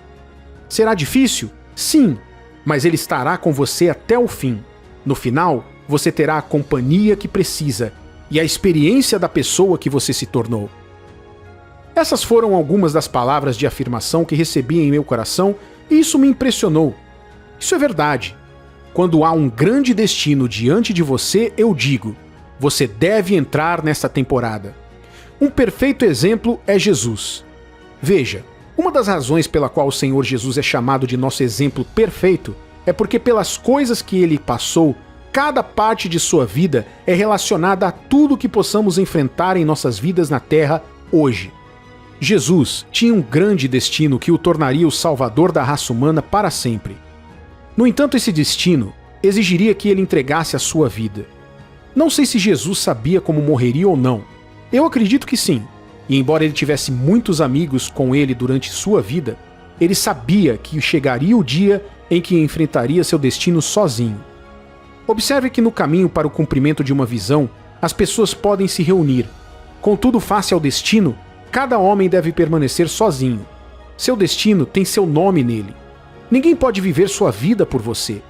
Será difícil? Sim, mas Ele estará com você até o fim. No final, você terá a companhia que precisa e a experiência da pessoa que você se tornou. Essas foram algumas das palavras de afirmação que recebi em meu coração e isso me impressionou. Isso é verdade. Quando há um grande destino diante de você, eu digo: você deve entrar nessa temporada. Um perfeito exemplo é Jesus. Veja, uma das razões pela qual o Senhor Jesus é chamado de nosso exemplo perfeito é porque pelas coisas que ele passou, cada parte de sua vida é relacionada a tudo que possamos enfrentar em nossas vidas na Terra hoje. Jesus tinha um grande destino que o tornaria o salvador da raça humana para sempre. No entanto, esse destino exigiria que ele entregasse a sua vida. Não sei se Jesus sabia como morreria ou não. Eu acredito que sim. E embora ele tivesse muitos amigos com ele durante sua vida, ele sabia que chegaria o dia em que enfrentaria seu destino sozinho. Observe que no caminho para o cumprimento de uma visão, as pessoas podem se reunir. Contudo, face ao destino, cada homem deve permanecer sozinho. Seu destino tem seu nome nele. Ninguém pode viver sua vida por você.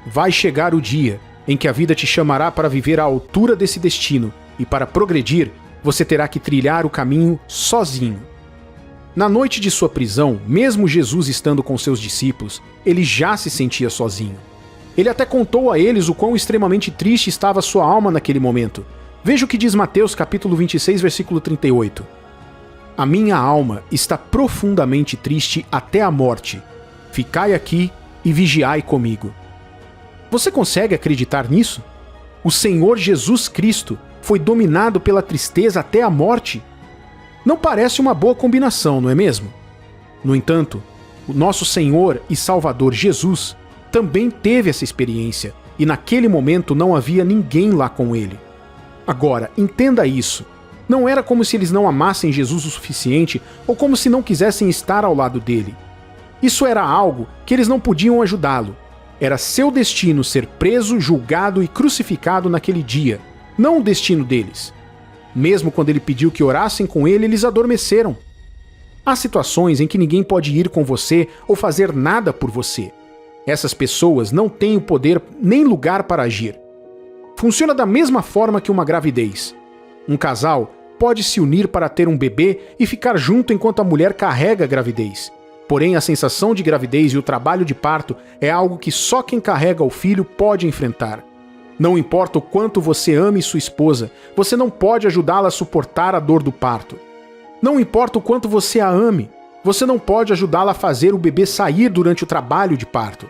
Vai chegar o dia em que a vida te chamará para viver à altura desse destino, e para progredir, você terá que trilhar o caminho sozinho. Na noite de sua prisão, mesmo Jesus estando com seus discípulos, ele já se sentia sozinho. Ele até contou a eles o quão extremamente triste estava sua alma naquele momento. Veja o que diz Mateus capítulo 26, versículo 38. A minha alma está profundamente triste até a morte. Ficai aqui e vigiai comigo. Você consegue acreditar nisso? O Senhor Jesus Cristo foi dominado pela tristeza até a morte? Não parece uma boa combinação, não é mesmo? No entanto, o nosso Senhor e Salvador Jesus também teve essa experiência, e naquele momento não havia ninguém lá com ele. Agora, entenda isso. Não era como se eles não amassem Jesus o suficiente, ou como se não quisessem estar ao lado dele. Isso era algo que eles não podiam ajudá-lo. Era seu destino ser preso, julgado e crucificado naquele dia, não o destino deles. Mesmo quando ele pediu que orassem com ele, eles adormeceram. Há situações em que ninguém pode ir com você ou fazer nada por você. Essas pessoas não têm o poder nem lugar para agir. Funciona da mesma forma que uma gravidez. Um casal pode se unir para ter um bebê e ficar junto enquanto a mulher carrega a gravidez. Porém, a sensação de gravidez e o trabalho de parto é algo que só quem carrega o filho pode enfrentar. Não importa o quanto você ame sua esposa, você não pode ajudá-la a suportar a dor do parto. Não importa o quanto você a ame, você não pode ajudá-la a fazer o bebê sair durante o trabalho de parto.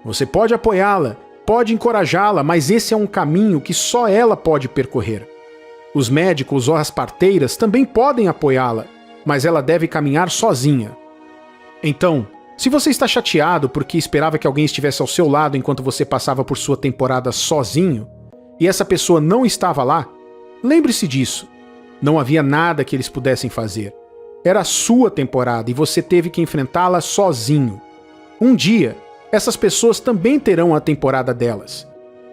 Você pode apoiá-la, pode encorajá-la, mas esse é um caminho que só ela pode percorrer. Os médicos ou as parteiras também podem apoiá-la, mas ela deve caminhar sozinha. Então, se você está chateado porque esperava que alguém estivesse ao seu lado enquanto você passava por sua temporada sozinho, e essa pessoa não estava lá, lembre-se disso. Não havia nada que eles pudessem fazer. Era a sua temporada e você teve que enfrentá-la sozinho. Um dia, essas pessoas também terão a temporada delas.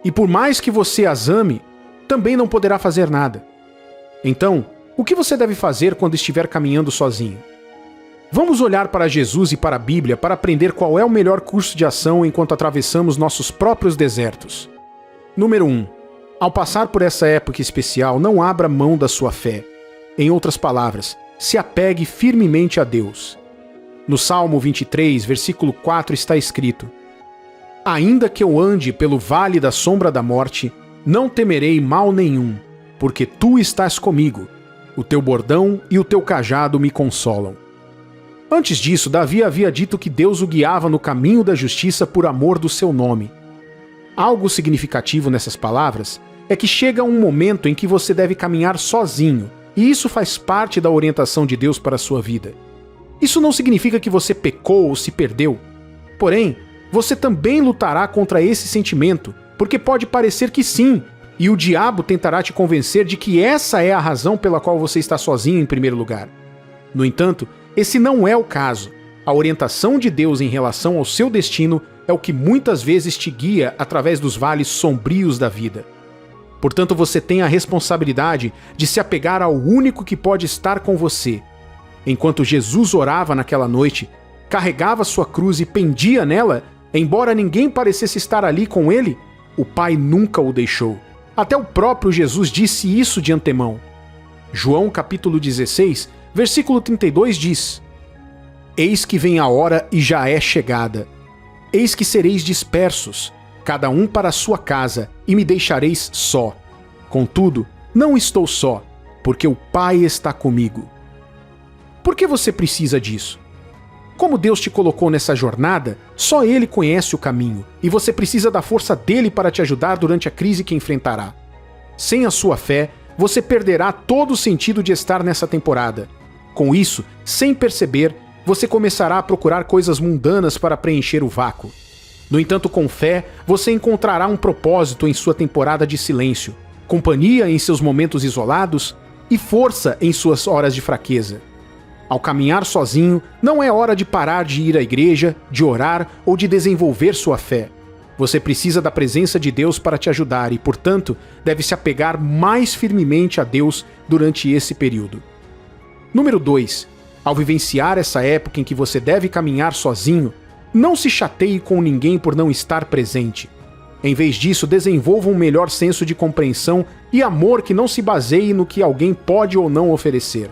E por mais que você as ame, também não poderá fazer nada. Então, o que você deve fazer quando estiver caminhando sozinho? Vamos olhar para Jesus e para a Bíblia para aprender qual é o melhor curso de ação enquanto atravessamos nossos próprios desertos. Número 1. Ao passar por essa época especial, não abra mão da sua fé. Em outras palavras, se apegue firmemente a Deus. No Salmo 23, versículo 4 está escrito: Ainda que eu ande pelo vale da sombra da morte, não temerei mal nenhum, porque tu estás comigo. O teu bordão e o teu cajado me consolam. Antes disso, Davi havia dito que Deus o guiava no caminho da justiça por amor do seu nome. Algo significativo nessas palavras é que chega um momento em que você deve caminhar sozinho, e isso faz parte da orientação de Deus para a sua vida. Isso não significa que você pecou ou se perdeu. Porém, você também lutará contra esse sentimento, porque pode parecer que sim, e o diabo tentará te convencer de que essa é a razão pela qual você está sozinho em primeiro lugar. No entanto, esse não é o caso. A orientação de Deus em relação ao seu destino é o que muitas vezes te guia através dos vales sombrios da vida. Portanto, você tem a responsabilidade de se apegar ao único que pode estar com você. Enquanto Jesus orava naquela noite, carregava sua cruz e pendia nela, embora ninguém parecesse estar ali com ele, o Pai nunca o deixou. Até o próprio Jesus disse isso de antemão. João capítulo 16, versículo 32 diz: Eis que vem a hora e já é chegada. Eis que sereis dispersos, cada um para a sua casa, e me deixareis só. Contudo, não estou só, porque o Pai está comigo. Por que você precisa disso? Como Deus te colocou nessa jornada, só Ele conhece o caminho, e você precisa da força dele para te ajudar durante a crise que enfrentará. Sem a sua fé, você perderá todo o sentido de estar nessa temporada. Com isso, sem perceber, você começará a procurar coisas mundanas para preencher o vácuo. No entanto, com fé, você encontrará um propósito em sua temporada de silêncio, companhia em seus momentos isolados e força em suas horas de fraqueza. Ao caminhar sozinho, não é hora de parar de ir à igreja, de orar ou de desenvolver sua fé. Você precisa da presença de Deus para te ajudar e, portanto, deve se apegar mais firmemente a Deus durante esse período. Número 2. Ao vivenciar essa época em que você deve caminhar sozinho, não se chateie com ninguém por não estar presente. Em vez disso, desenvolva um melhor senso de compreensão e amor que não se baseie no que alguém pode ou não oferecer.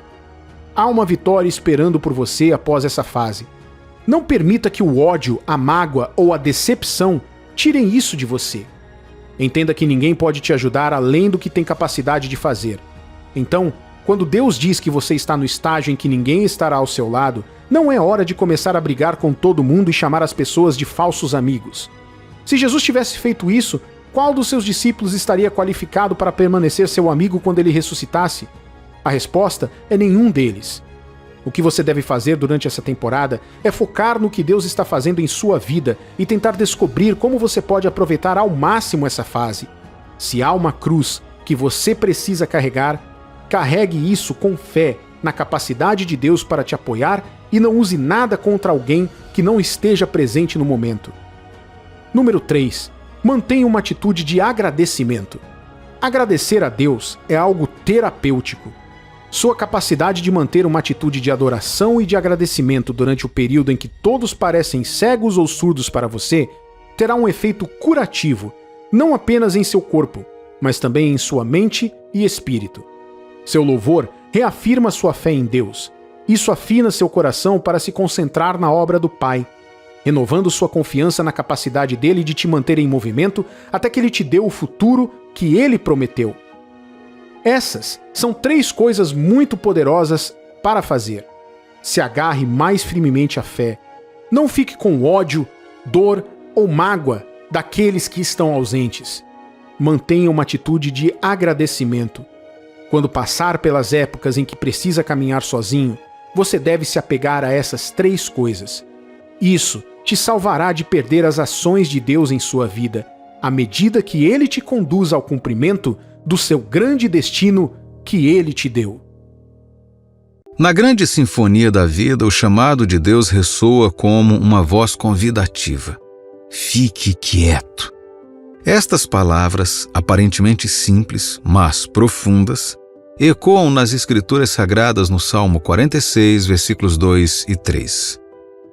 Há uma vitória esperando por você após essa fase. Não permita que o ódio, a mágoa ou a decepção tirem isso de você. Entenda que ninguém pode te ajudar além do que tem capacidade de fazer. Então, quando Deus diz que você está no estágio em que ninguém estará ao seu lado, não é hora de começar a brigar com todo mundo e chamar as pessoas de falsos amigos. Se Jesus tivesse feito isso, qual dos seus discípulos estaria qualificado para permanecer seu amigo quando ele ressuscitasse? A resposta é nenhum deles. O que você deve fazer durante essa temporada é focar no que Deus está fazendo em sua vida e tentar descobrir como você pode aproveitar ao máximo essa fase. Se há uma cruz que você precisa carregar, carregue isso com fé na capacidade de Deus para te apoiar e não use nada contra alguém que não esteja presente no momento. Número 3. Mantenha uma atitude de agradecimento. Agradecer a Deus é algo terapêutico. Sua capacidade de manter uma atitude de adoração e de agradecimento durante o período em que todos parecem cegos ou surdos para você terá um efeito curativo, não apenas em seu corpo, mas também em sua mente e espírito. Seu louvor reafirma sua fé em Deus. Isso afina seu coração para se concentrar na obra do Pai, renovando sua confiança na capacidade dele de te manter em movimento até que ele te dê o futuro que ele prometeu. Essas são 3 coisas muito poderosas para fazer. Se agarre mais firmemente à fé. Não fique com ódio, dor ou mágoa daqueles que estão ausentes. Mantenha uma atitude de agradecimento. Quando passar pelas épocas em que precisa caminhar sozinho, você deve se apegar a essas 3 coisas. Isso te salvará de perder as ações de Deus em sua vida, à medida que Ele te conduz ao cumprimento do seu grande destino que Ele te deu. Na grande sinfonia da vida, o chamado de Deus ressoa como uma voz convidativa. Fique quieto. Estas palavras, aparentemente simples, mas profundas, ecoam nas Escrituras Sagradas no Salmo 46, versículos 2 e 3.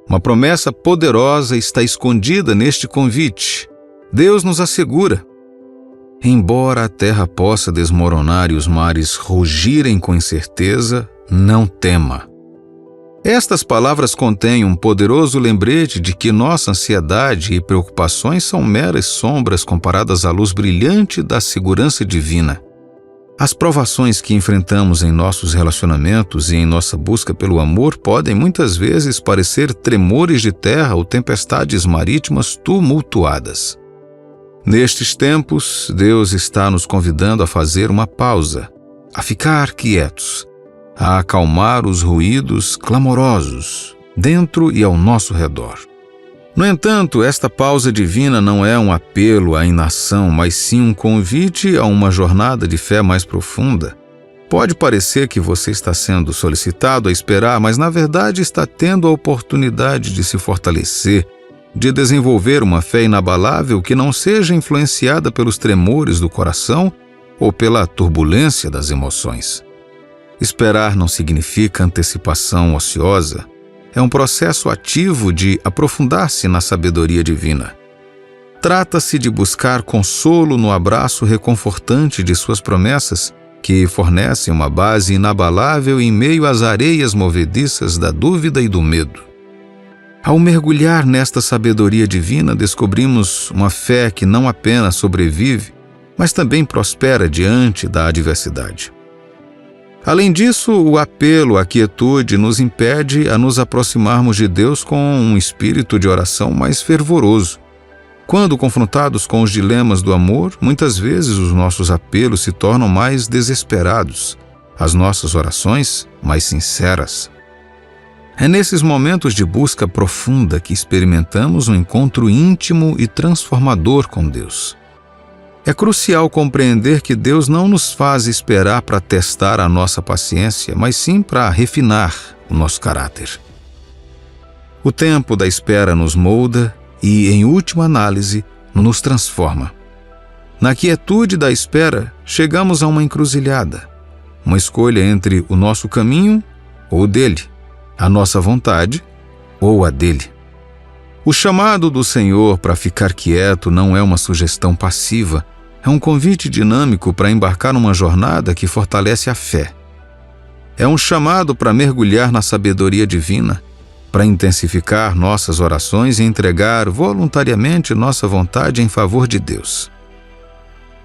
Uma promessa poderosa está escondida neste convite. Deus nos assegura: embora a terra possa desmoronar e os mares rugirem com incerteza, não tema. Estas palavras contêm um poderoso lembrete de que nossa ansiedade e preocupações são meras sombras comparadas à luz brilhante da segurança divina. As provações que enfrentamos em nossos relacionamentos e em nossa busca pelo amor podem muitas vezes parecer tremores de terra ou tempestades marítimas tumultuadas. Nestes tempos, Deus está nos convidando a fazer uma pausa, a ficar quietos, a acalmar os ruídos clamorosos dentro e ao nosso redor. No entanto, esta pausa divina não é um apelo à inação, mas sim um convite a uma jornada de fé mais profunda. Pode parecer que você está sendo solicitado a esperar, mas na verdade está tendo a oportunidade de se fortalecer, de desenvolver uma fé inabalável que não seja influenciada pelos tremores do coração ou pela turbulência das emoções. Esperar não significa antecipação ociosa. É um processo ativo de aprofundar-se na sabedoria divina. Trata-se de buscar consolo no abraço reconfortante de suas promessas, que fornecem uma base inabalável em meio às areias movediças da dúvida e do medo. Ao mergulhar nesta sabedoria divina, descobrimos uma fé que não apenas sobrevive, mas também prospera diante da adversidade. Além disso, o apelo à quietude nos impede a nos aproximarmos de Deus com um espírito de oração mais fervoroso. Quando confrontados com os dilemas do amor, muitas vezes os nossos apelos se tornam mais desesperados, as nossas orações mais sinceras. É nesses momentos de busca profunda que experimentamos um encontro íntimo e transformador com Deus. É crucial compreender que Deus não nos faz esperar para testar a nossa paciência, mas sim para refinar o nosso caráter. O tempo da espera nos molda e, em última análise, nos transforma. Na quietude da espera, chegamos a uma encruzilhada, uma escolha entre o nosso caminho ou o dele, a nossa vontade ou a dele. O chamado do Senhor para ficar quieto não é uma sugestão passiva, é um convite dinâmico para embarcar numa jornada que fortalece a fé. É um chamado para mergulhar na sabedoria divina, para intensificar nossas orações e entregar voluntariamente nossa vontade em favor de Deus.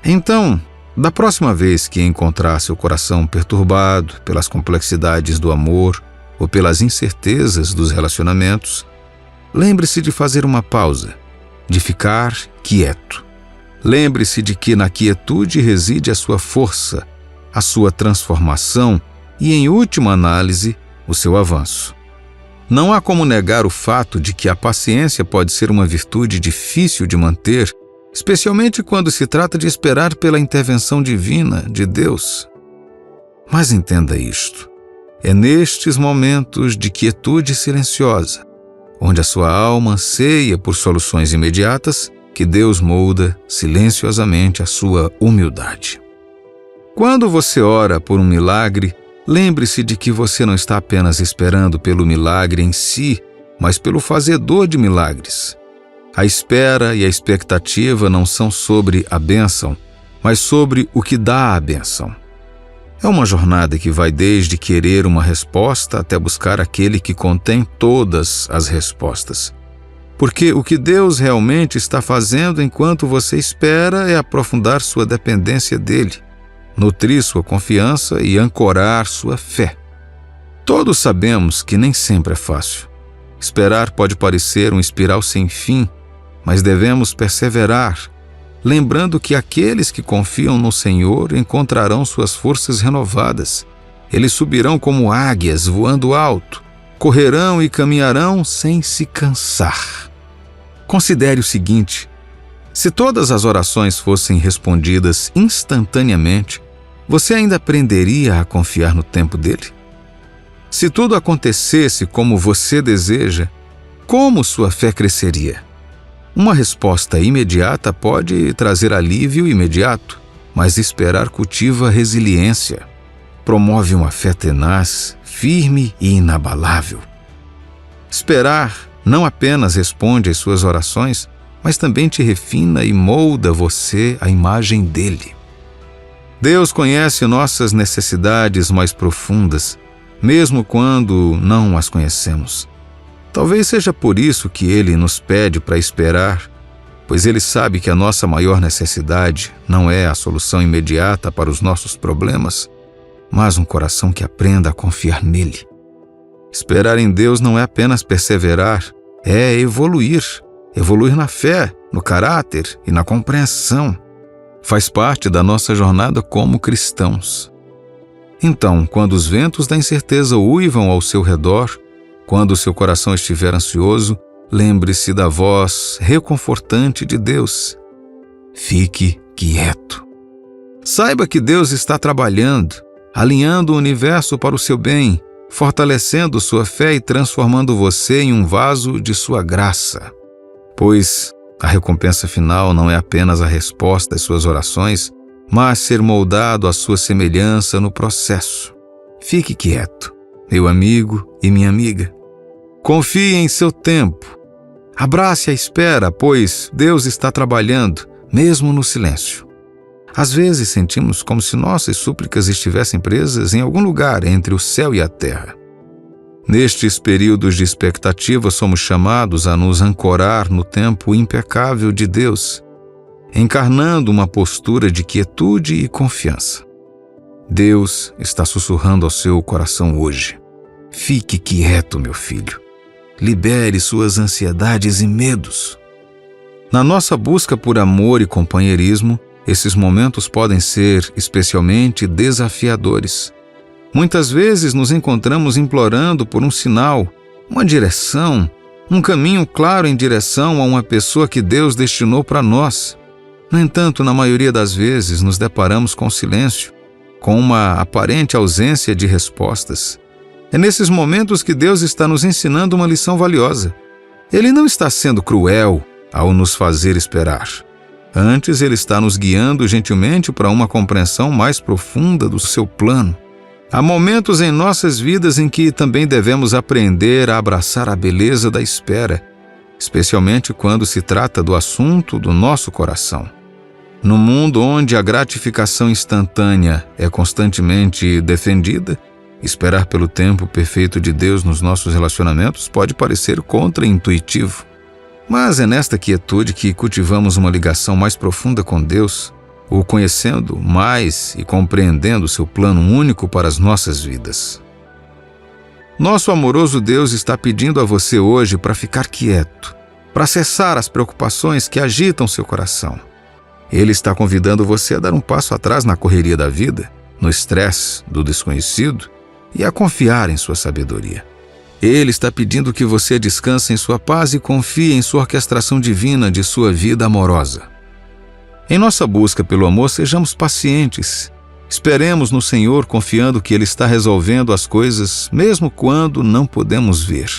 Então, da próxima vez que encontrar seu coração perturbado pelas complexidades do amor ou pelas incertezas dos relacionamentos, lembre-se de fazer uma pausa, de ficar quieto. Lembre-se de que na quietude reside a sua força, a sua transformação e, em última análise, o seu avanço. Não há como negar o fato de que a paciência pode ser uma virtude difícil de manter, especialmente quando se trata de esperar pela intervenção divina de Deus. Mas entenda isto: é nestes momentos de quietude silenciosa, onde a sua alma anseia por soluções imediatas, que Deus molda silenciosamente a sua humildade. Quando você ora por um milagre, lembre-se de que você não está apenas esperando pelo milagre em si, mas pelo fazedor de milagres. A espera e a expectativa não são sobre a bênção, mas sobre o que dá a bênção. É uma jornada que vai desde querer uma resposta até buscar aquele que contém todas as respostas. Porque o que Deus realmente está fazendo enquanto você espera é aprofundar sua dependência dele, nutrir sua confiança e ancorar sua fé. Todos sabemos que nem sempre é fácil. Esperar pode parecer um espiral sem fim, mas devemos perseverar, lembrando que aqueles que confiam no Senhor encontrarão suas forças renovadas. Eles subirão como águias voando alto, correrão e caminharão sem se cansar. Considere o seguinte: se todas as orações fossem respondidas instantaneamente, você ainda aprenderia a confiar no tempo dele? Se tudo acontecesse como você deseja, como sua fé cresceria? Uma resposta imediata pode trazer alívio imediato, mas esperar cultiva resiliência. Promove uma fé tenaz, firme e inabalável. Esperar não apenas responde às suas orações, mas também te refina e molda você à imagem dele. Deus conhece nossas necessidades mais profundas, mesmo quando não as conhecemos. Talvez seja por isso que Ele nos pede para esperar, pois Ele sabe que a nossa maior necessidade não é a solução imediata para os nossos problemas, mas um coração que aprenda a confiar nele. Esperar em Deus não é apenas perseverar, é evoluir na fé, no caráter e na compreensão. Faz parte da nossa jornada como cristãos. Então, quando os ventos da incerteza uivam ao seu redor, quando o seu coração estiver ansioso, lembre-se da voz reconfortante de Deus. Fique quieto. Saiba que Deus está trabalhando, alinhando o universo para o seu bem, fortalecendo sua fé e transformando você em um vaso de sua graça. Pois a recompensa final não é apenas a resposta às suas orações, mas ser moldado à sua semelhança no processo. Fique quieto, meu amigo e minha amiga. Confie em seu tempo. Abrace a espera, pois Deus está trabalhando, mesmo no silêncio. Às vezes sentimos como se nossas súplicas estivessem presas em algum lugar entre o céu e a terra. Nestes períodos de expectativa, somos chamados a nos ancorar no tempo impecável de Deus, encarnando uma postura de quietude e confiança. Deus está sussurrando ao seu coração hoje. Fique quieto, meu filho. Libere suas ansiedades e medos. Na nossa busca por amor e companheirismo, esses momentos podem ser especialmente desafiadores. Muitas vezes nos encontramos implorando por um sinal, uma direção, um caminho claro em direção a uma pessoa que Deus destinou para nós. No entanto, na maioria das vezes, nos deparamos com silêncio, com uma aparente ausência de respostas. É nesses momentos que Deus está nos ensinando uma lição valiosa. Ele não está sendo cruel ao nos fazer esperar. Antes, Ele está nos guiando gentilmente para uma compreensão mais profunda do seu plano. Há momentos em nossas vidas em que também devemos aprender a abraçar a beleza da espera, especialmente quando se trata do assunto do nosso coração. No mundo onde a gratificação instantânea é constantemente defendida, esperar pelo tempo perfeito de Deus nos nossos relacionamentos pode parecer contraintuitivo. Mas é nesta quietude que cultivamos uma ligação mais profunda com Deus, o conhecendo mais e compreendendo seu plano único para as nossas vidas. Nosso amoroso Deus está pedindo a você hoje para ficar quieto, para cessar as preocupações que agitam seu coração. Ele está convidando você a dar um passo atrás na correria da vida, no estresse do desconhecido e a confiar em sua sabedoria. Ele está pedindo que você descanse em sua paz e confie em sua orquestração divina de sua vida amorosa. Em nossa busca pelo amor, sejamos pacientes. Esperemos no Senhor confiando que Ele está resolvendo as coisas mesmo quando não podemos ver.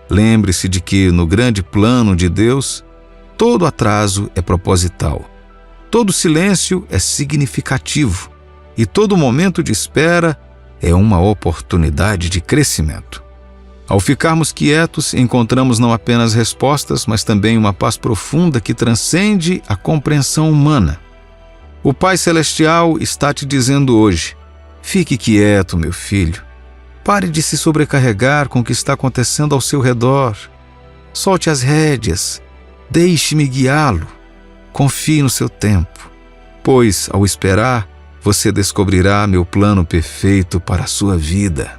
Lembre-se de que no grande plano de Deus, todo atraso é proposital, todo silêncio é significativo e todo momento de espera é uma oportunidade de crescimento. Ao ficarmos quietos, encontramos não apenas respostas, mas também uma paz profunda que transcende a compreensão humana. O Pai Celestial está te dizendo hoje: Fique quieto, meu filho. Pare de se sobrecarregar com o que está acontecendo ao seu redor. Solte as rédeas. Deixe-me guiá-lo. Confie no seu tempo, pois, ao esperar, você descobrirá meu plano perfeito para a sua vida.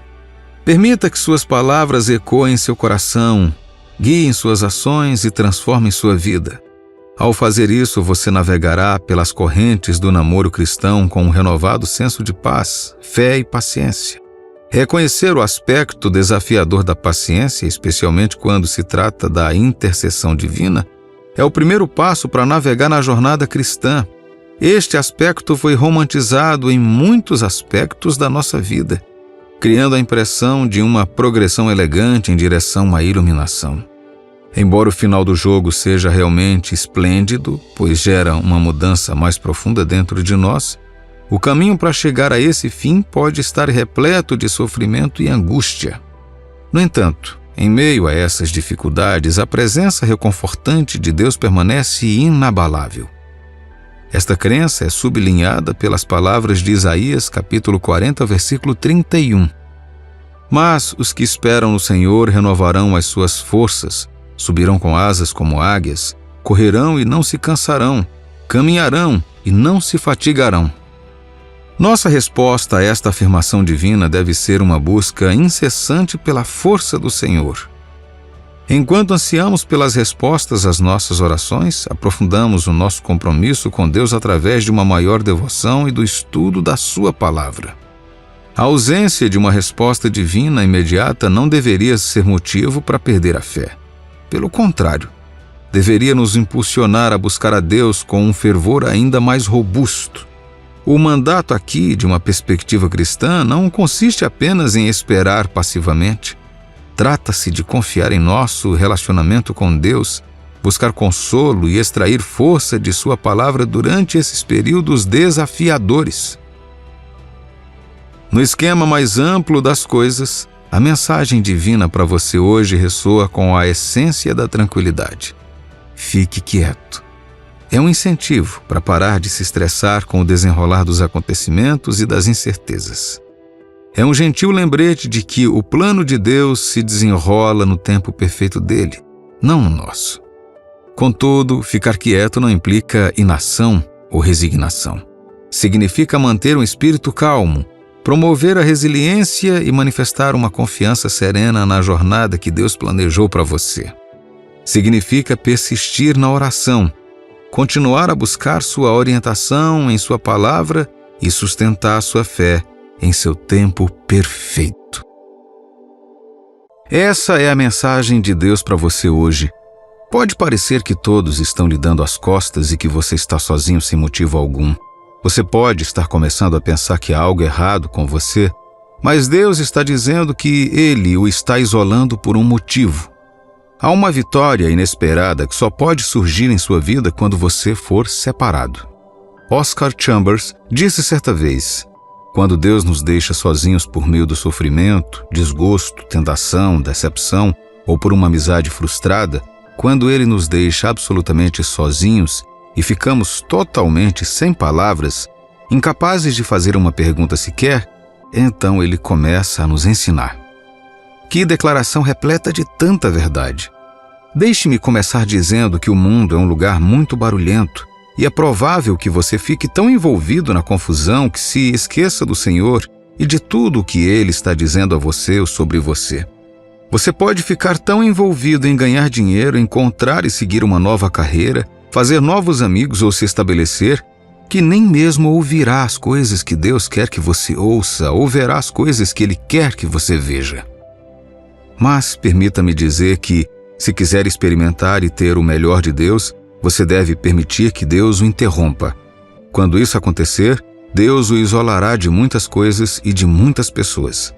Permita que suas palavras ecoem em seu coração, guiem suas ações e transformem sua vida. Ao fazer isso, você navegará pelas correntes do namoro cristão com um renovado senso de paz, fé e paciência. Reconhecer o aspecto desafiador da paciência, especialmente quando se trata da intercessão divina, é o primeiro passo para navegar na jornada cristã. Este aspecto foi romantizado em muitos aspectos da nossa vida, criando a impressão de uma progressão elegante em direção à iluminação. Embora o final do jogo seja realmente esplêndido, pois gera uma mudança mais profunda dentro de nós, o caminho para chegar a esse fim pode estar repleto de sofrimento e angústia. No entanto, em meio a essas dificuldades, a presença reconfortante de Deus permanece inabalável. Esta crença é sublinhada pelas palavras de Isaías, capítulo 40, versículo 31. Mas os que esperam no Senhor renovarão as suas forças, subirão com asas como águias, correrão e não se cansarão, caminharão e não se fatigarão. Nossa resposta a esta afirmação divina deve ser uma busca incessante pela força do Senhor. Enquanto ansiamos pelas respostas às nossas orações, aprofundamos o nosso compromisso com Deus através de uma maior devoção e do estudo da Sua palavra. A ausência de uma resposta divina imediata não deveria ser motivo para perder a fé. Pelo contrário, deveria nos impulsionar a buscar a Deus com um fervor ainda mais robusto. O mandato aqui, de uma perspectiva cristã, não consiste apenas em esperar passivamente. Trata-se de confiar em nosso relacionamento com Deus, buscar consolo e extrair força de Sua palavra durante esses períodos desafiadores. No esquema mais amplo das coisas, a mensagem divina para você hoje ressoa com a essência da tranquilidade. Fique quieto. É um incentivo para parar de se estressar com o desenrolar dos acontecimentos e das incertezas. É um gentil lembrete de que o plano de Deus se desenrola no tempo perfeito dele, não no nosso. Contudo, ficar quieto não implica inação ou resignação. Significa manter um espírito calmo, promover a resiliência e manifestar uma confiança serena na jornada que Deus planejou para você. Significa persistir na oração, continuar a buscar sua orientação em sua palavra e sustentar sua fé em seu tempo perfeito. Essa é a mensagem de Deus para você hoje. Pode parecer que todos estão lhe dando as costas e que você está sozinho sem motivo algum. Você pode estar começando a pensar que há algo errado com você, mas Deus está dizendo que Ele o está isolando por um motivo. Há uma vitória inesperada que só pode surgir em sua vida quando você for separado. Oscar Chambers disse certa vez: quando Deus nos deixa sozinhos por meio do sofrimento, desgosto, tentação, decepção ou por uma amizade frustrada, quando Ele nos deixa absolutamente sozinhos e ficamos totalmente sem palavras, incapazes de fazer uma pergunta sequer, então Ele começa a nos ensinar. Que declaração repleta de tanta verdade! Deixe-me começar dizendo que o mundo é um lugar muito barulhento e é provável que você fique tão envolvido na confusão que se esqueça do Senhor e de tudo o que Ele está dizendo a você ou sobre você. Você pode ficar tão envolvido em ganhar dinheiro, encontrar e seguir uma nova carreira, fazer novos amigos ou se estabelecer, que nem mesmo ouvirá as coisas que Deus quer que você ouça ou verá as coisas que Ele quer que você veja. Mas permita-me dizer que, se quiser experimentar e ter o melhor de Deus, você deve permitir que Deus o interrompa. Quando isso acontecer, Deus o isolará de muitas coisas e de muitas pessoas.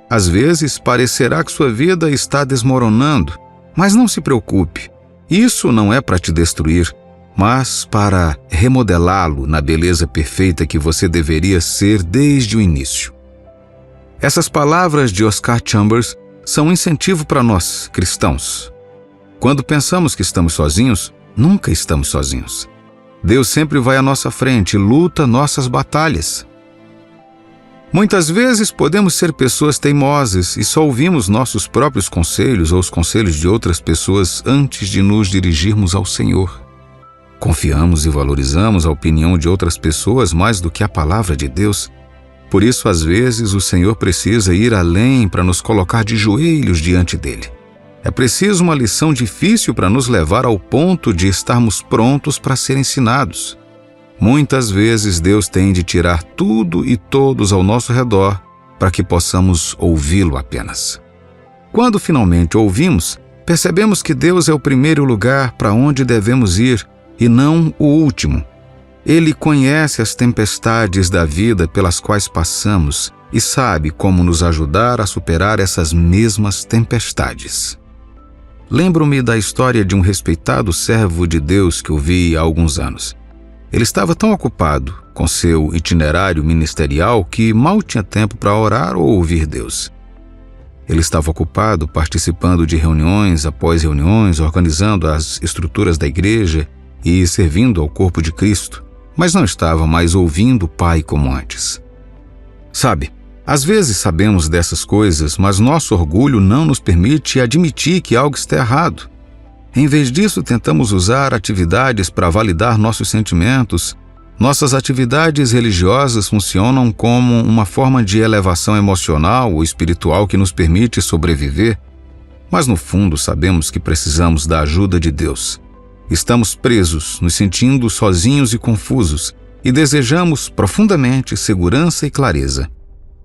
Às vezes, parecerá que sua vida está desmoronando, mas não se preocupe. Isso não é para te destruir, mas para remodelá-lo na beleza perfeita que você deveria ser desde o início. Essas palavras de Oscar Chambers são um incentivo para nós, cristãos. Quando pensamos que estamos sozinhos, nunca estamos sozinhos. Deus sempre vai à nossa frente e luta nossas batalhas. Muitas vezes podemos ser pessoas teimosas e só ouvimos nossos próprios conselhos ou os conselhos de outras pessoas antes de nos dirigirmos ao Senhor. Confiamos e valorizamos a opinião de outras pessoas mais do que a palavra de Deus. Por isso, às vezes, o Senhor precisa ir além para nos colocar de joelhos diante dele. É preciso uma lição difícil para nos levar ao ponto de estarmos prontos para ser ensinados. Muitas vezes Deus tem de tirar tudo e todos ao nosso redor para que possamos ouvi-lo apenas. Quando finalmente ouvimos, percebemos que Deus é o primeiro lugar para onde devemos ir e não o último. Ele conhece as tempestades da vida pelas quais passamos e sabe como nos ajudar a superar essas mesmas tempestades. Lembro-me da história de um respeitado servo de Deus que eu vi há alguns anos. Ele estava tão ocupado com seu itinerário ministerial que mal tinha tempo para orar ou ouvir Deus. Ele estava ocupado participando de reuniões após reuniões, organizando as estruturas da igreja e servindo ao corpo de Cristo, mas não estava mais ouvindo o Pai como antes. Sabe, às vezes sabemos dessas coisas, mas nosso orgulho não nos permite admitir que algo está errado. Em vez disso, tentamos usar atividades para validar nossos sentimentos. Nossas atividades religiosas funcionam como uma forma de elevação emocional ou espiritual que nos permite sobreviver, mas no fundo sabemos que precisamos da ajuda de Deus. Estamos presos, nos sentindo sozinhos e confusos, e desejamos profundamente segurança e clareza.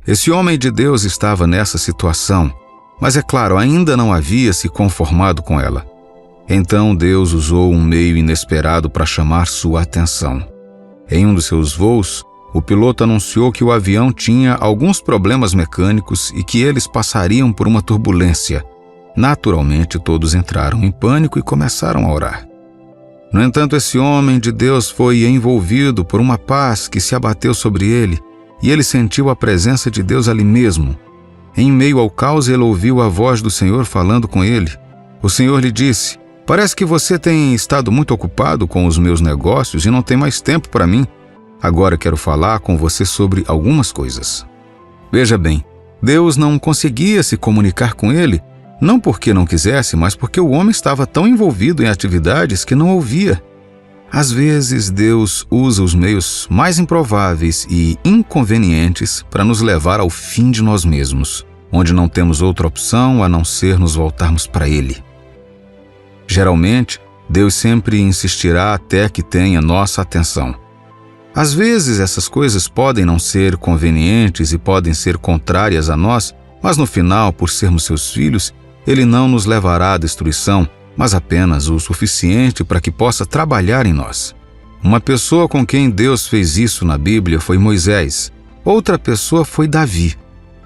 Esse homem de Deus estava nessa situação, mas é claro, ainda não havia se conformado com ela. Então Deus usou um meio inesperado para chamar sua atenção. Em um dos seus voos, o piloto anunciou que o avião tinha alguns problemas mecânicos e que eles passariam por uma turbulência. Naturalmente, todos entraram em pânico e começaram a orar. No entanto, esse homem de Deus foi envolvido por uma paz que se abateu sobre ele e ele sentiu a presença de Deus ali mesmo. Em meio ao caos, ele ouviu a voz do Senhor falando com ele. O Senhor lhe disse: "Parece que você tem estado muito ocupado com os meus negócios e não tem mais tempo para mim. Agora quero falar com você sobre algumas coisas." Veja bem, Deus não conseguia se comunicar com ele, não porque não quisesse, mas porque o homem estava tão envolvido em atividades que não ouvia. Às vezes, Deus usa os meios mais improváveis e inconvenientes para nos levar ao fim de nós mesmos, onde não temos outra opção a não ser nos voltarmos para Ele. Geralmente, Deus sempre insistirá até que tenha nossa atenção. Às vezes, essas coisas podem não ser convenientes e podem ser contrárias a nós, mas no final, por sermos seus filhos, Ele não nos levará à destruição, mas apenas o suficiente para que possa trabalhar em nós. Uma pessoa com quem Deus fez isso na Bíblia foi Moisés. Outra pessoa foi Davi.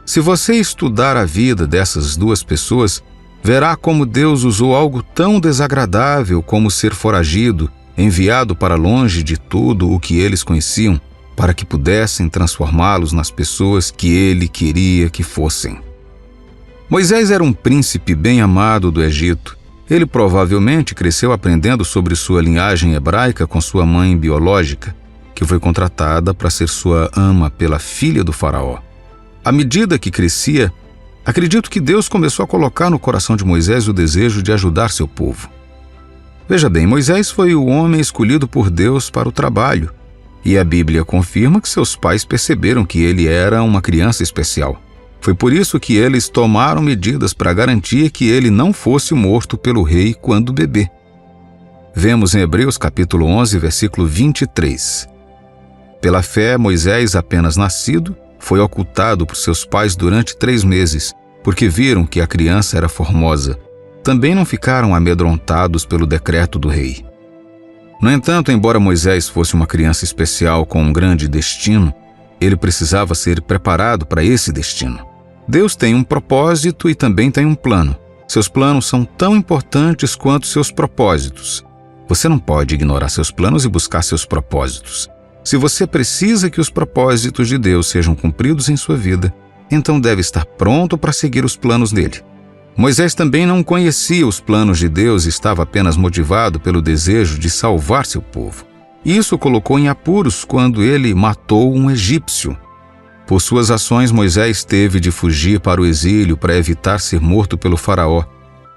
Se você estudar a vida dessas duas pessoas, verá como Deus usou algo tão desagradável como ser foragido, enviado para longe de tudo o que eles conheciam, para que pudessem transformá-los nas pessoas que Ele queria que fossem. Moisés era um príncipe bem amado do Egito. Ele provavelmente cresceu aprendendo sobre sua linhagem hebraica com sua mãe biológica, que foi contratada para ser sua ama pela filha do faraó. À medida que crescia, acredito que Deus começou a colocar no coração de Moisés o desejo de ajudar seu povo. Veja bem, Moisés foi o homem escolhido por Deus para o trabalho, e a Bíblia confirma que seus pais perceberam que ele era uma criança especial. Foi por isso que eles tomaram medidas para garantir que ele não fosse morto pelo rei quando bebê. Vemos em Hebreus capítulo 11, versículo 23. Pela fé, Moisés, apenas nascido, foi ocultado por seus pais durante 3 meses, porque viram que a criança era formosa. Também não ficaram amedrontados pelo decreto do rei. No entanto, embora Moisés fosse uma criança especial com um grande destino, ele precisava ser preparado para esse destino. Deus tem um propósito e também tem um plano. Seus planos são tão importantes quanto seus propósitos. Você não pode ignorar seus planos e buscar seus propósitos. Se você precisa que os propósitos de Deus sejam cumpridos em sua vida, então deve estar pronto para seguir os planos dele. Moisés também não conhecia os planos de Deus e estava apenas motivado pelo desejo de salvar seu povo. Isso o colocou em apuros quando ele matou um egípcio. Por suas ações, Moisés teve de fugir para o exílio para evitar ser morto pelo faraó.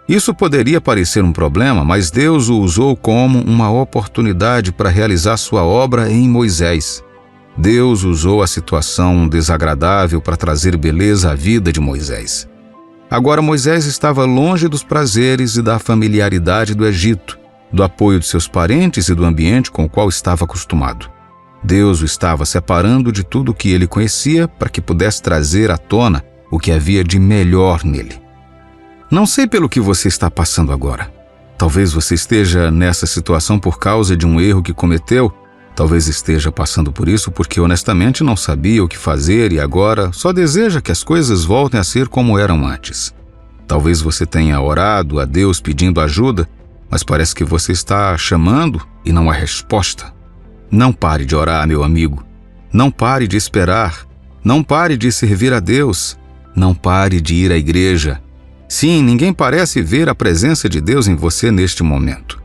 Isso poderia parecer um problema, mas Deus o usou como uma oportunidade para realizar sua obra em Moisés. Deus usou a situação desagradável para trazer beleza à vida de Moisés. Agora Moisés estava longe dos prazeres e da familiaridade do Egito, do apoio de seus parentes e do ambiente com o qual estava acostumado. Deus o estava separando de tudo o que ele conhecia para que pudesse trazer à tona o que havia de melhor nele. Não sei pelo que você está passando agora. Talvez você esteja nessa situação por causa de um erro que cometeu. Talvez esteja passando por isso porque honestamente não sabia o que fazer e agora só deseja que as coisas voltem a ser como eram antes. Talvez você tenha orado a Deus pedindo ajuda, mas parece que você está chamando e não há resposta. Não pare de orar, meu amigo. Não pare de esperar. Não pare de servir a Deus. Não pare de ir à igreja. Sim, ninguém parece ver a presença de Deus em você neste momento.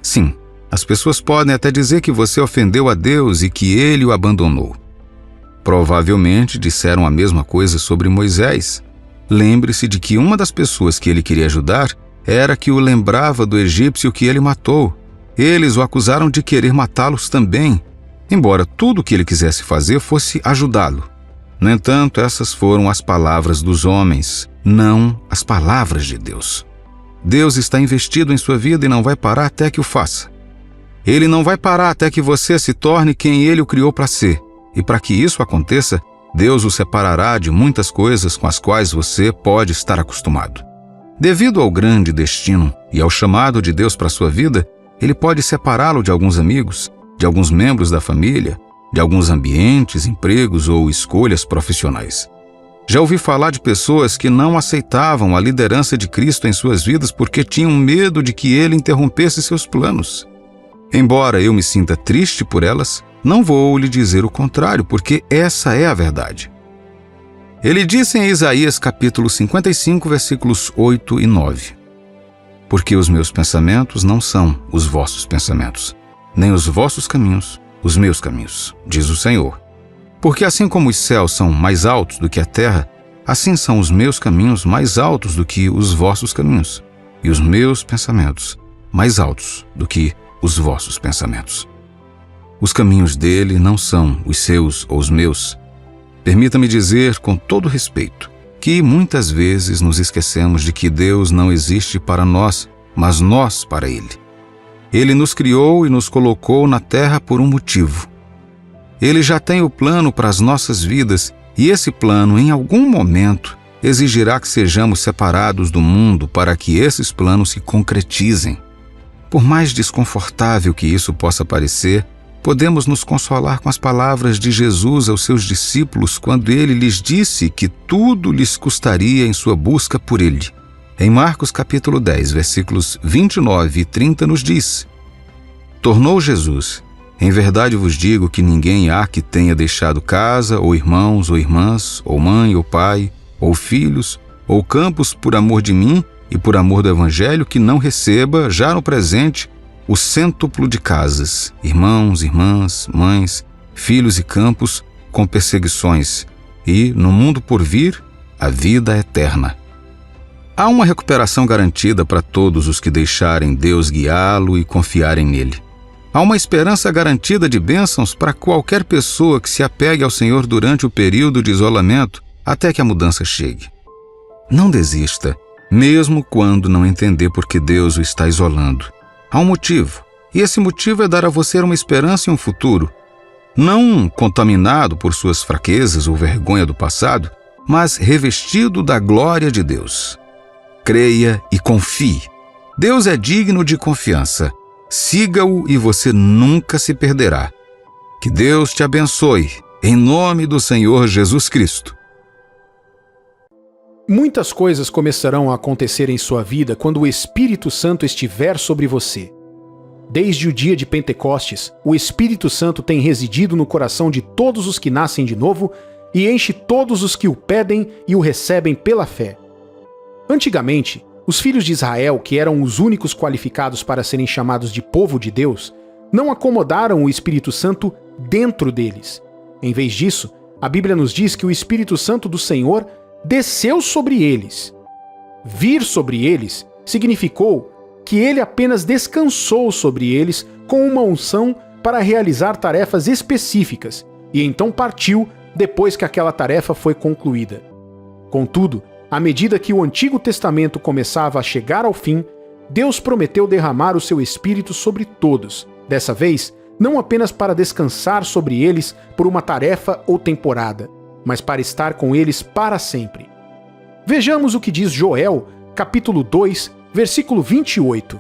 Sim, as pessoas podem até dizer que você ofendeu a Deus e que ele o abandonou. Provavelmente disseram a mesma coisa sobre Moisés. Lembre-se de que uma das pessoas que ele queria ajudar era que o lembrava do egípcio que ele matou. Eles o acusaram de querer matá-los também, embora tudo o que ele quisesse fazer fosse ajudá-lo. No entanto, essas foram as palavras dos homens, não as palavras de Deus. Deus está investido em sua vida e não vai parar até que o faça. Ele não vai parar até que você se torne quem ele o criou para ser. E para que isso aconteça, Deus o separará de muitas coisas com as quais você pode estar acostumado. Devido ao grande destino e ao chamado de Deus para sua vida, ele pode separá-lo de alguns amigos, de alguns membros da família, de alguns ambientes, empregos ou escolhas profissionais. Já ouvi falar de pessoas que não aceitavam a liderança de Cristo em suas vidas porque tinham medo de que ele interrompesse seus planos. Embora eu me sinta triste por elas, não vou lhe dizer o contrário, porque essa é a verdade. Ele disse em Isaías capítulo 55, versículos 8 e 9: Porque os meus pensamentos não são os vossos pensamentos, nem os vossos caminhos os meus caminhos, diz o Senhor. Porque assim como os céus são mais altos do que a terra, assim são os meus caminhos mais altos do que os vossos caminhos, e os meus pensamentos mais altos do que os vossos pensamentos. Os caminhos dele não são os seus ou os meus. Permita-me dizer com todo respeito que muitas vezes nos esquecemos de que Deus não existe para nós, mas nós para ele. Ele nos criou e nos colocou na terra por um motivo. Ele já tem o plano para as nossas vidas e esse plano, em algum momento, exigirá que sejamos separados do mundo para que esses planos se concretizem. Por mais desconfortável que isso possa parecer, podemos nos consolar com as palavras de Jesus aos seus discípulos quando ele lhes disse que tudo lhes custaria em sua busca por ele. Em Marcos capítulo 10, versículos 29 e 30 nos diz: Tornou Jesus: Em verdade vos digo que ninguém há que tenha deixado casa, ou irmãos, ou irmãs, ou mãe, ou pai, ou filhos, ou campos por amor de mim e por amor do Evangelho, que não receba, já no presente, o cêntuplo de casas, irmãos, irmãs, mães, filhos e campos, com perseguições, e, no mundo por vir, a vida eterna. Há uma recuperação garantida para todos os que deixarem Deus guiá-lo e confiarem nele. Há uma esperança garantida de bênçãos para qualquer pessoa que se apegue ao Senhor durante o período de isolamento até que a mudança chegue. Não desista, mesmo quando não entender por que Deus o está isolando. Há um motivo, e esse motivo é dar a você uma esperança e um futuro, não contaminado por suas fraquezas ou vergonha do passado, mas revestido da glória de Deus. Creia e confie. Deus é digno de confiança. Siga-o e você nunca se perderá. Que Deus te abençoe, em nome do Senhor Jesus Cristo. Muitas coisas começarão a acontecer em sua vida quando o Espírito Santo estiver sobre você. Desde o dia de Pentecostes, o Espírito Santo tem residido no coração de todos os que nascem de novo e enche todos os que o pedem e o recebem pela fé. Antigamente, os filhos de Israel, que eram os únicos qualificados para serem chamados de povo de Deus, não acomodaram o Espírito Santo dentro deles. Em vez disso, a Bíblia nos diz que o Espírito Santo do Senhor desceu sobre eles. Vir sobre eles significou que ele apenas descansou sobre eles com uma unção para realizar tarefas específicas e então partiu depois que aquela tarefa foi concluída. Contudo, à medida que o Antigo Testamento começava a chegar ao fim, Deus prometeu derramar o seu Espírito sobre todos, dessa vez, não apenas para descansar sobre eles por uma tarefa ou temporada, mas para estar com eles para sempre. Vejamos o que diz Joel, capítulo 2, versículo 28.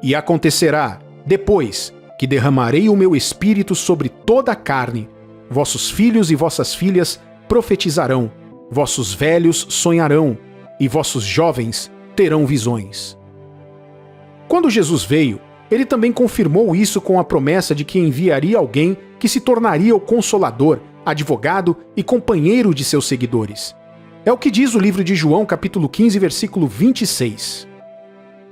E acontecerá, depois, que derramarei o meu Espírito sobre toda a carne, vossos filhos e vossas filhas profetizarão, vossos velhos sonharão, e vossos jovens terão visões. Quando Jesus veio, ele também confirmou isso com a promessa de que enviaria alguém que se tornaria o Consolador, advogado e companheiro de seus seguidores. É o que diz o livro de João, capítulo 15, versículo 26.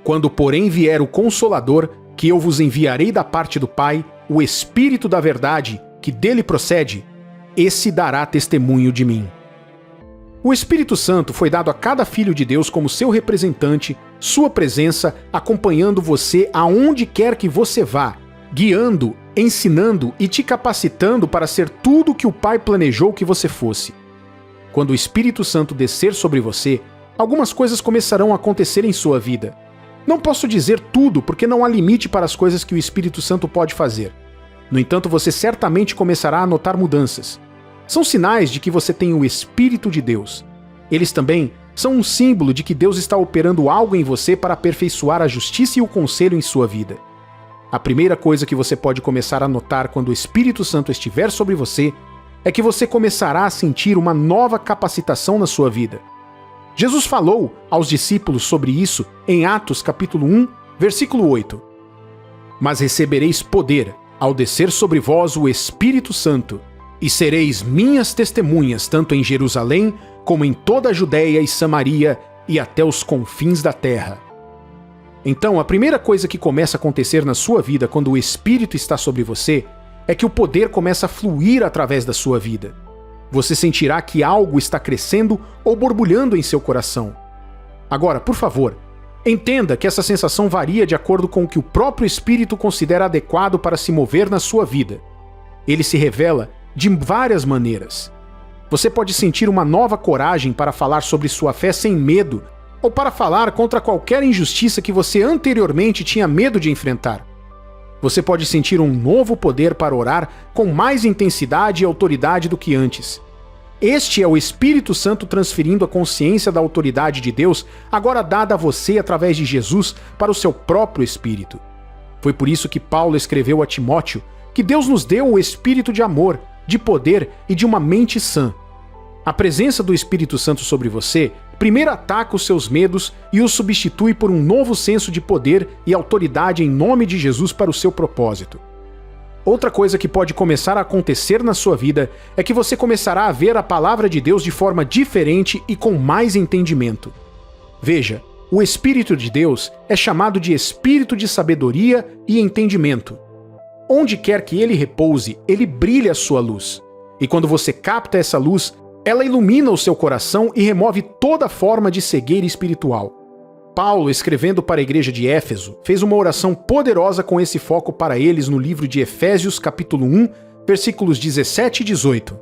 Quando, porém, vier o Consolador, que eu vos enviarei da parte do Pai, o Espírito da verdade, que dele procede, esse dará testemunho de mim. O Espírito Santo foi dado a cada filho de Deus como seu representante, sua presença acompanhando você aonde quer que você vá, guiando, ensinando e te capacitando para ser tudo o que o Pai planejou que você fosse. Quando o Espírito Santo descer sobre você, algumas coisas começarão a acontecer em sua vida. Não posso dizer tudo porque não há limite para as coisas que o Espírito Santo pode fazer. No entanto, você certamente começará a notar mudanças. São sinais de que você tem o Espírito de Deus. Eles também são um símbolo de que Deus está operando algo em você para aperfeiçoar a justiça e o conselho em sua vida. A primeira coisa que você pode começar a notar quando o Espírito Santo estiver sobre você é que você começará a sentir uma nova capacitação na sua vida. Jesus falou aos discípulos sobre isso em Atos capítulo 1, versículo 8. Mas recebereis poder ao descer sobre vós o Espírito Santo, e sereis minhas testemunhas tanto em Jerusalém como em toda a Judéia e Samaria e até os confins da terra. Então, a primeira coisa que começa a acontecer na sua vida quando o Espírito está sobre você é que o poder começa a fluir através da sua vida. Você sentirá que algo está crescendo ou borbulhando em seu coração. Agora, por favor, entenda que essa sensação varia de acordo com o que o próprio Espírito considera adequado para se mover na sua vida. Ele se revela de várias maneiras. Você pode sentir uma nova coragem para falar sobre sua fé sem medo, ou para falar contra qualquer injustiça que você anteriormente tinha medo de enfrentar. Você pode sentir um novo poder para orar com mais intensidade e autoridade do que antes. Este é o Espírito Santo transferindo a consciência da autoridade de Deus, agora dada a você através de Jesus, para o seu próprio Espírito. Foi por isso que Paulo escreveu a Timóteo que Deus nos deu o Espírito de amor, de poder e de uma mente sã. A presença do Espírito Santo sobre você primeiro ataca os seus medos e os substitui por um novo senso de poder e autoridade em nome de Jesus para o seu propósito. Outra coisa que pode começar a acontecer na sua vida é que você começará a ver a palavra de Deus de forma diferente e com mais entendimento. Veja, o Espírito de Deus é chamado de Espírito de sabedoria e entendimento. Onde quer que ele repouse, ele brilha a sua luz. E quando você capta essa luz, ela ilumina o seu coração e remove toda forma de cegueira espiritual. Paulo, escrevendo para a igreja de Éfeso, fez uma oração poderosa com esse foco para eles no livro de Efésios, capítulo 1, versículos 17 e 18.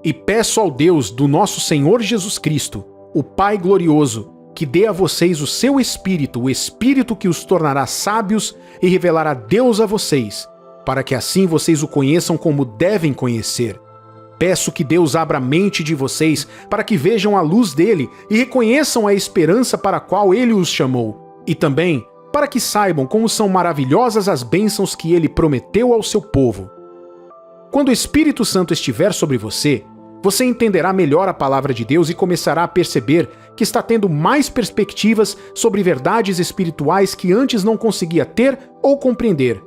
E peço ao Deus do nosso Senhor Jesus Cristo, o Pai glorioso, que dê a vocês o seu Espírito, o Espírito que os tornará sábios e revelará Deus a vocês, para que assim vocês o conheçam como devem conhecer. Peço que Deus abra a mente de vocês para que vejam a luz dele e reconheçam a esperança para a qual ele os chamou, e também para que saibam como são maravilhosas as bênçãos que ele prometeu ao seu povo. Quando o Espírito Santo estiver sobre você, você entenderá melhor a palavra de Deus e começará a perceber que está tendo mais perspectivas sobre verdades espirituais que antes não conseguia ter ou compreender.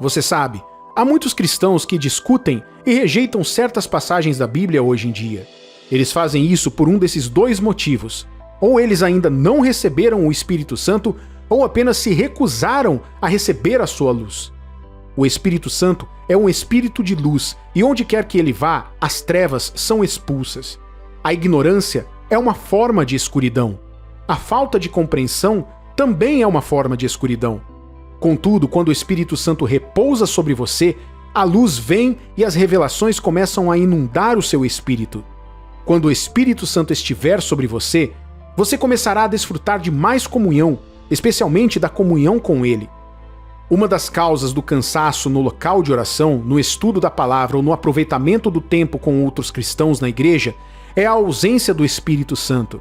Você sabe, há muitos cristãos que discutem e rejeitam certas passagens da Bíblia hoje em dia. Eles fazem isso por um desses dois motivos. Ou eles ainda não receberam o Espírito Santo, ou apenas se recusaram a receber a sua luz. O Espírito Santo é um espírito de luz, e onde quer que ele vá, as trevas são expulsas. A ignorância é uma forma de escuridão. A falta de compreensão também é uma forma de escuridão. Contudo, quando o Espírito Santo repousa sobre você, a luz vem e as revelações começam a inundar o seu espírito. Quando o Espírito Santo estiver sobre você, você começará a desfrutar de mais comunhão, especialmente da comunhão com Ele. Uma das causas do cansaço no local de oração, no estudo da palavra ou no aproveitamento do tempo com outros cristãos na igreja é a ausência do Espírito Santo.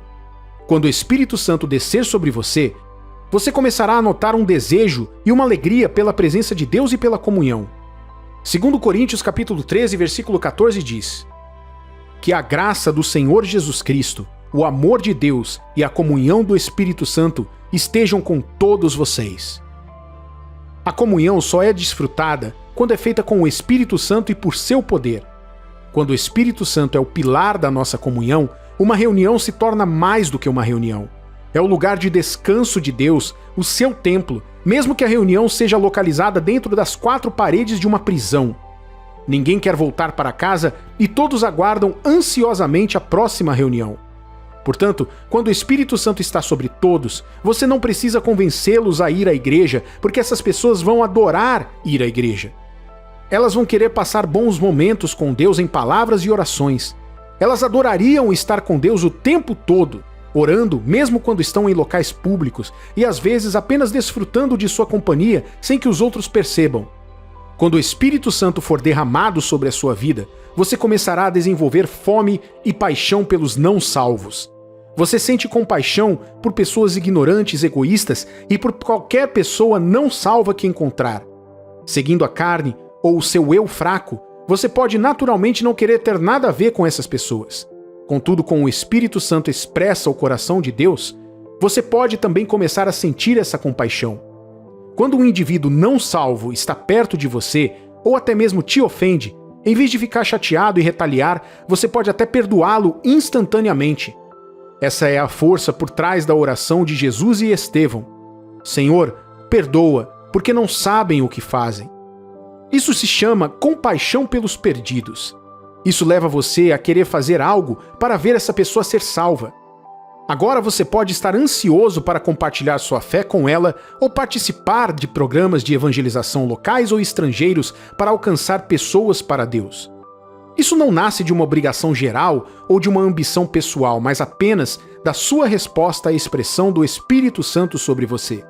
Quando o Espírito Santo descer sobre você, você começará a notar um desejo e uma alegria pela presença de Deus e pela comunhão. 2 Coríntios capítulo 13, versículo 14 diz: Que a graça do Senhor Jesus Cristo, o amor de Deus e a comunhão do Espírito Santo estejam com todos vocês. A comunhão só é desfrutada quando é feita com o Espírito Santo e por seu poder. Quando o Espírito Santo é o pilar da nossa comunhão, uma reunião se torna mais do que uma reunião. É o lugar de descanso de Deus, o seu templo, mesmo que a reunião seja localizada dentro das 4 paredes de uma prisão. Ninguém quer voltar para casa e todos aguardam ansiosamente a próxima reunião. Portanto, quando o Espírito Santo está sobre todos, você não precisa convencê-los a ir à igreja, porque essas pessoas vão adorar ir à igreja. Elas vão querer passar bons momentos com Deus em palavras e orações. Elas adorariam estar com Deus o tempo todo, orando mesmo quando estão em locais públicos e às vezes apenas desfrutando de sua companhia sem que os outros percebam. Quando o Espírito Santo for derramado sobre a sua vida, você começará a desenvolver fome e paixão pelos não salvos. Você sente compaixão por pessoas ignorantes, egoístas e por qualquer pessoa não salva que encontrar. Seguindo a carne ou o seu eu fraco, você pode naturalmente não querer ter nada a ver com essas pessoas. Contudo, com o Espírito Santo expressa o coração de Deus, você pode também começar a sentir essa compaixão. Quando um indivíduo não salvo está perto de você, ou até mesmo te ofende, em vez de ficar chateado e retaliar, você pode até perdoá-lo instantaneamente. Essa é a força por trás da oração de Jesus e Estevão. Senhor, perdoa, porque não sabem o que fazem. Isso se chama compaixão pelos perdidos. Isso leva você a querer fazer algo para ver essa pessoa ser salva. Agora você pode estar ansioso para compartilhar sua fé com ela ou participar de programas de evangelização locais ou estrangeiros para alcançar pessoas para Deus. Isso não nasce de uma obrigação geral ou de uma ambição pessoal, mas apenas da sua resposta à expressão do Espírito Santo sobre você.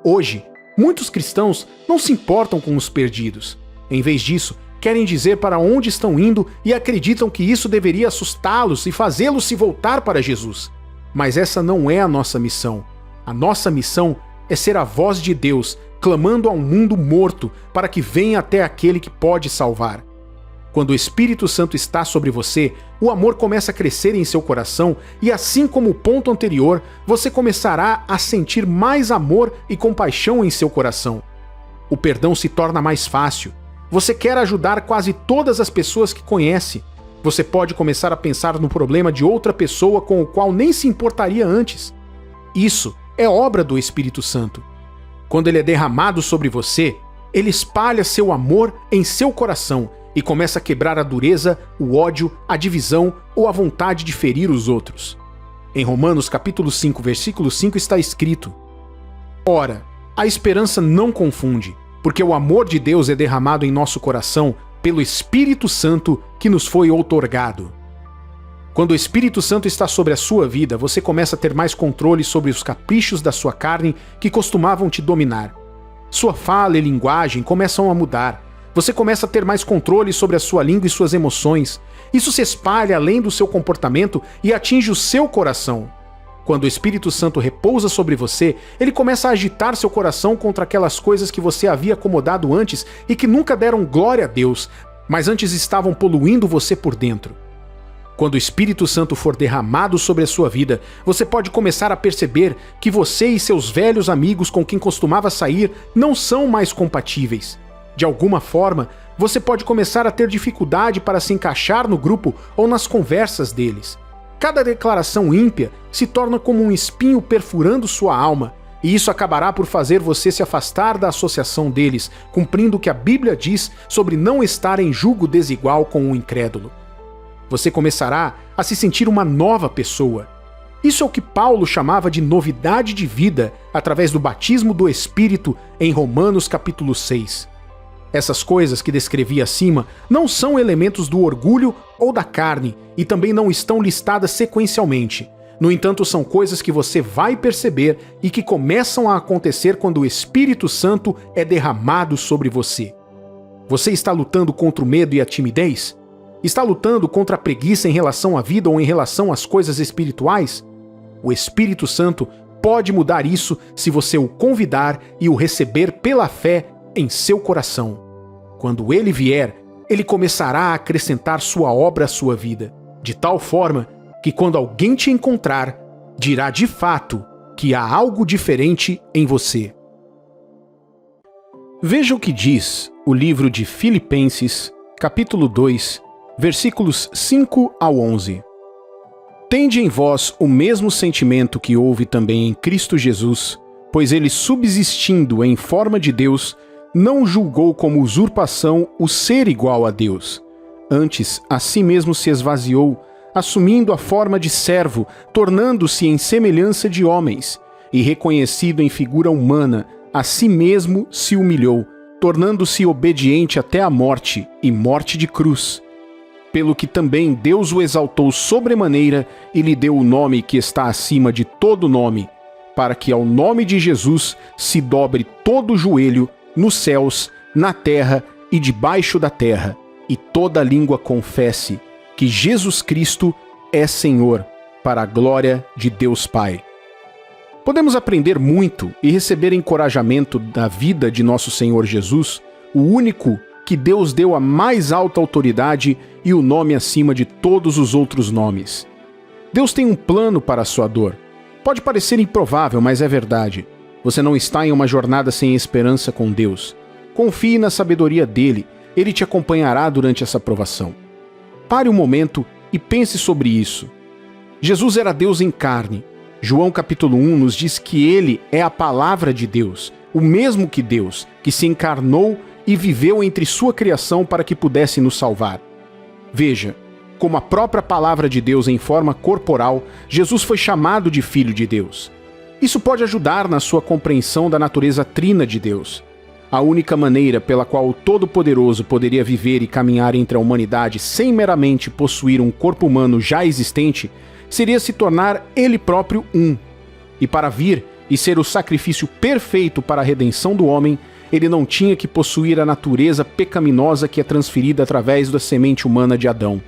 Hoje, muitos cristãos não se importam com os perdidos. Em vez disso, querem dizer para onde estão indo e acreditam que isso deveria assustá-los e fazê-los se voltar para Jesus. Mas essa não é a nossa missão. A nossa missão é ser a voz de Deus, clamando a um mundo morto para que venha até aquele que pode salvar. Quando o Espírito Santo está sobre você, o amor começa a crescer em seu coração e, assim como o ponto anterior, você começará a sentir mais amor e compaixão em seu coração. O perdão se torna mais fácil. Você quer ajudar quase todas as pessoas que conhece. Você pode começar a pensar no problema de outra pessoa com o qual nem se importaria antes. Isso é obra do Espírito Santo. Quando ele é derramado sobre você, ele espalha seu amor em seu coração e começa a quebrar a dureza, o ódio, a divisão ou a vontade de ferir os outros. Em Romanos capítulo 5, versículo 5 está escrito: Ora, a esperança não confunde, porque o amor de Deus é derramado em nosso coração pelo Espírito Santo que nos foi outorgado. Quando o Espírito Santo está sobre a sua vida, você começa a ter mais controle sobre os caprichos da sua carne que costumavam te dominar. Sua fala e linguagem começam a mudar. Você começa a ter mais controle sobre a sua língua e suas emoções. Isso se espalha além do seu comportamento e atinge o seu coração. Quando o Espírito Santo repousa sobre você, ele começa a agitar seu coração contra aquelas coisas que você havia acomodado antes e que nunca deram glória a Deus, mas antes estavam poluindo você por dentro. Quando o Espírito Santo for derramado sobre a sua vida, você pode começar a perceber que você e seus velhos amigos com quem costumava sair não são mais compatíveis. De alguma forma, você pode começar a ter dificuldade para se encaixar no grupo ou nas conversas deles. Cada declaração ímpia se torna como um espinho perfurando sua alma, E isso acabará por fazer você se afastar da associação deles, cumprindo o que a Bíblia diz sobre não estar em julgo desigual com o incrédulo. Você começará a se sentir uma nova pessoa. Isso é o que Paulo chamava de novidade de vida através do batismo do Espírito em Romanos capítulo 6. Essas coisas que descrevi acima não são elementos do orgulho ou da carne e também não estão listadas sequencialmente. No entanto, são coisas que você vai perceber e que começam a acontecer quando o Espírito Santo é derramado sobre você. Você está lutando contra o medo e a timidez? Está lutando contra a preguiça em relação à vida ou em relação às coisas espirituais? O Espírito Santo pode mudar isso se você o convidar e o receber pela fé em seu coração. Quando ele vier, ele começará a acrescentar sua obra à sua vida, de tal forma que quando alguém te encontrar, dirá de fato que há algo diferente em você. Veja o que diz o livro de Filipenses, capítulo 2, versículos 5 ao 11. Tende em vós o mesmo sentimento que houve também em Cristo Jesus, pois ele, subsistindo em forma de Deus, não julgou como usurpação o ser igual a Deus. Antes, a si mesmo se esvaziou, assumindo a forma de servo, tornando-se em semelhança de homens, e reconhecido em figura humana, a si mesmo se humilhou, tornando-se obediente até a morte, e morte de cruz. Pelo que também Deus o exaltou sobremaneira e lhe deu o nome que está acima de todo nome, para que ao nome de Jesus se dobre todo o joelho, nos céus, na terra e debaixo da terra, e toda língua confesse que Jesus Cristo é Senhor, para a glória de Deus Pai. Podemos aprender muito e receber encorajamento da vida de nosso Senhor Jesus, o único que Deus deu a mais alta autoridade e o nome acima de todos os outros nomes. Deus tem um plano para a sua dor. Pode parecer improvável, mas é verdade. Você não está em uma jornada sem esperança com Deus. Confie na sabedoria dele, ele te acompanhará durante essa provação. Pare um momento e pense sobre isso. Jesus era Deus em carne. João capítulo 1 nos diz que ele é a palavra de Deus, o mesmo que Deus, que se encarnou e viveu entre sua criação para que pudesse nos salvar. Veja, como a própria palavra de Deus em forma corporal, Jesus foi chamado de Filho de Deus. Isso pode ajudar na sua compreensão da natureza trina de Deus. A única maneira pela qual o Todo-Poderoso poderia viver e caminhar entre a humanidade sem meramente possuir um corpo humano já existente seria se tornar ele próprio um. E para vir e ser o sacrifício perfeito para a redenção do homem, ele não tinha que possuir a natureza pecaminosa que é transferida através da semente humana de Adão.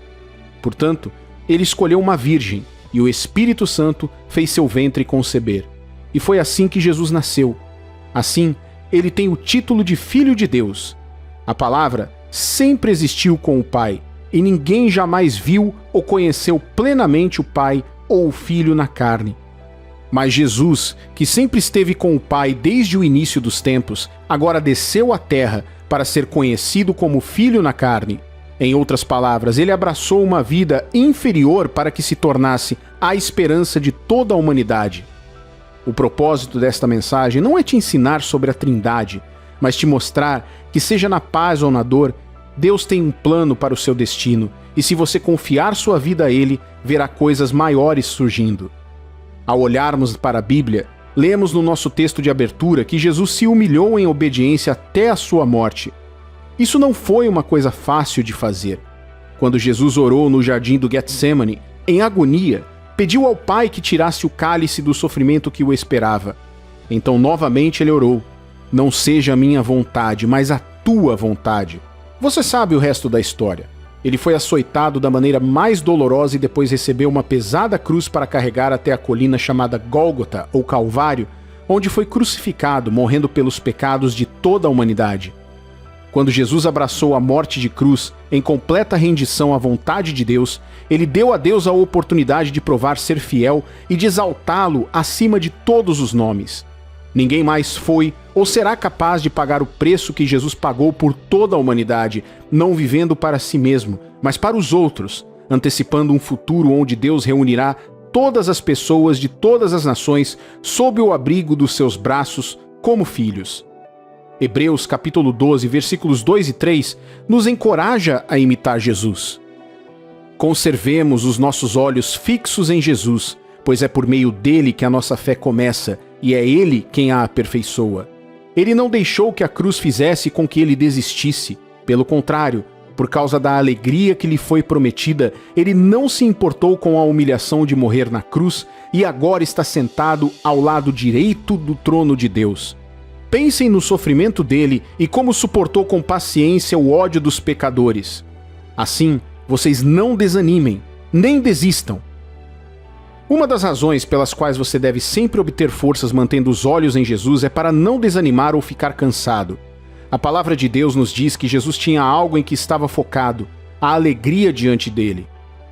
Portanto, ele escolheu uma virgem e o Espírito Santo fez seu ventre conceber. E foi assim que Jesus nasceu. Assim, ele tem o título de Filho de Deus. A palavra sempre existiu com o Pai, e ninguém jamais viu ou conheceu plenamente o Pai ou o Filho na carne. Mas Jesus, que sempre esteve com o Pai desde o início dos tempos, agora desceu à terra para ser conhecido como Filho na carne. Em outras palavras, ele abraçou uma vida inferior para que se tornasse a esperança de toda a humanidade. O propósito desta mensagem não é te ensinar sobre a Trindade, mas te mostrar que, seja na paz ou na dor, Deus tem um plano para o seu destino, e se você confiar sua vida a Ele, verá coisas maiores surgindo. Ao olharmos para a Bíblia, lemos no nosso texto de abertura que Jesus se humilhou em obediência até a sua morte. Isso não foi uma coisa fácil de fazer. Quando Jesus orou no jardim do Getsemane, em agonia, pediu ao Pai que tirasse o cálice do sofrimento que o esperava. Então novamente ele orou: não seja a minha vontade, mas a tua vontade. Você sabe o resto da história. Ele foi açoitado da maneira mais dolorosa e depois recebeu uma pesada cruz para carregar até a colina chamada Gólgota, ou Calvário, onde foi crucificado, morrendo pelos pecados de toda a humanidade. Quando Jesus abraçou a morte de cruz, em completa rendição à vontade de Deus, ele deu a Deus a oportunidade de provar ser fiel e de exaltá-lo acima de todos os nomes. Ninguém mais foi ou será capaz de pagar o preço que Jesus pagou por toda a humanidade, não vivendo para si mesmo, mas para os outros, antecipando um futuro onde Deus reunirá todas as pessoas de todas as nações sob o abrigo dos seus braços como filhos. Hebreus capítulo 12, versículos 2 e 3, nos encoraja a imitar Jesus. Conservemos os nossos olhos fixos em Jesus, pois é por meio dele que a nossa fé começa, e é ele quem a aperfeiçoa. Ele não deixou que a cruz fizesse com que ele desistisse. Pelo contrário, por causa da alegria que lhe foi prometida, ele não se importou com a humilhação de morrer na cruz e agora está sentado ao lado direito do trono de Deus. Pensem no sofrimento dele e como suportou com paciência o ódio dos pecadores. Assim, vocês não desanimem, nem desistam. Uma das razões pelas quais você deve sempre obter forças mantendo os olhos em Jesus é para não desanimar ou ficar cansado. A palavra de Deus nos diz que Jesus tinha algo em que estava focado, a alegria diante dele.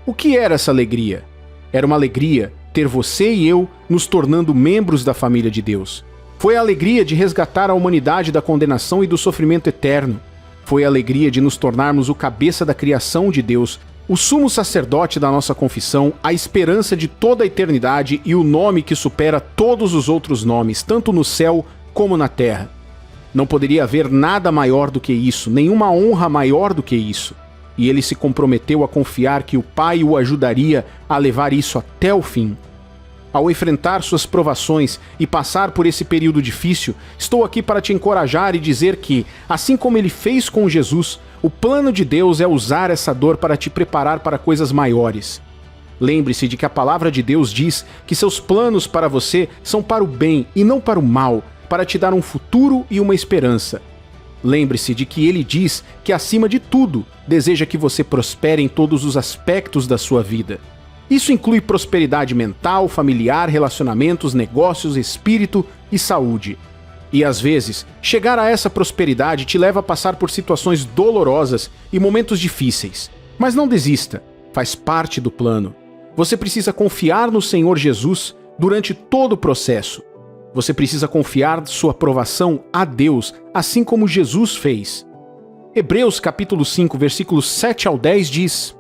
O que era essa alegria? Era uma alegria ter você e eu nos tornando membros da família de Deus. Foi a alegria de resgatar a humanidade da condenação e do sofrimento eterno. Foi a alegria de nos tornarmos o cabeça da criação de Deus, o sumo sacerdote da nossa confissão, a esperança de toda a eternidade e o nome que supera todos os outros nomes, tanto no céu como na terra. Não poderia haver nada maior do que isso, nenhuma honra maior do que isso. E ele se comprometeu a confiar que o Pai o ajudaria a levar isso até o fim. Ao enfrentar suas provações e passar por esse período difícil, estou aqui para te encorajar e dizer que, assim como ele fez com Jesus, o plano de Deus é usar essa dor para te preparar para coisas maiores. Lembre-se de que a palavra de Deus diz que seus planos para você são para o bem e não para o mal, para te dar um futuro e uma esperança. Lembre-se de que ele diz que, acima de tudo, deseja que você prospere em todos os aspectos da sua vida. Isso inclui prosperidade mental, familiar, relacionamentos, negócios, espírito e saúde. E às vezes, chegar a essa prosperidade te leva a passar por situações dolorosas e momentos difíceis. Mas não desista, faz parte do plano. Você precisa confiar no Senhor Jesus durante todo o processo. Você precisa confiar sua aprovação a Deus, assim como Jesus fez. Hebreus capítulo 5, versículos 7 ao 10 diz: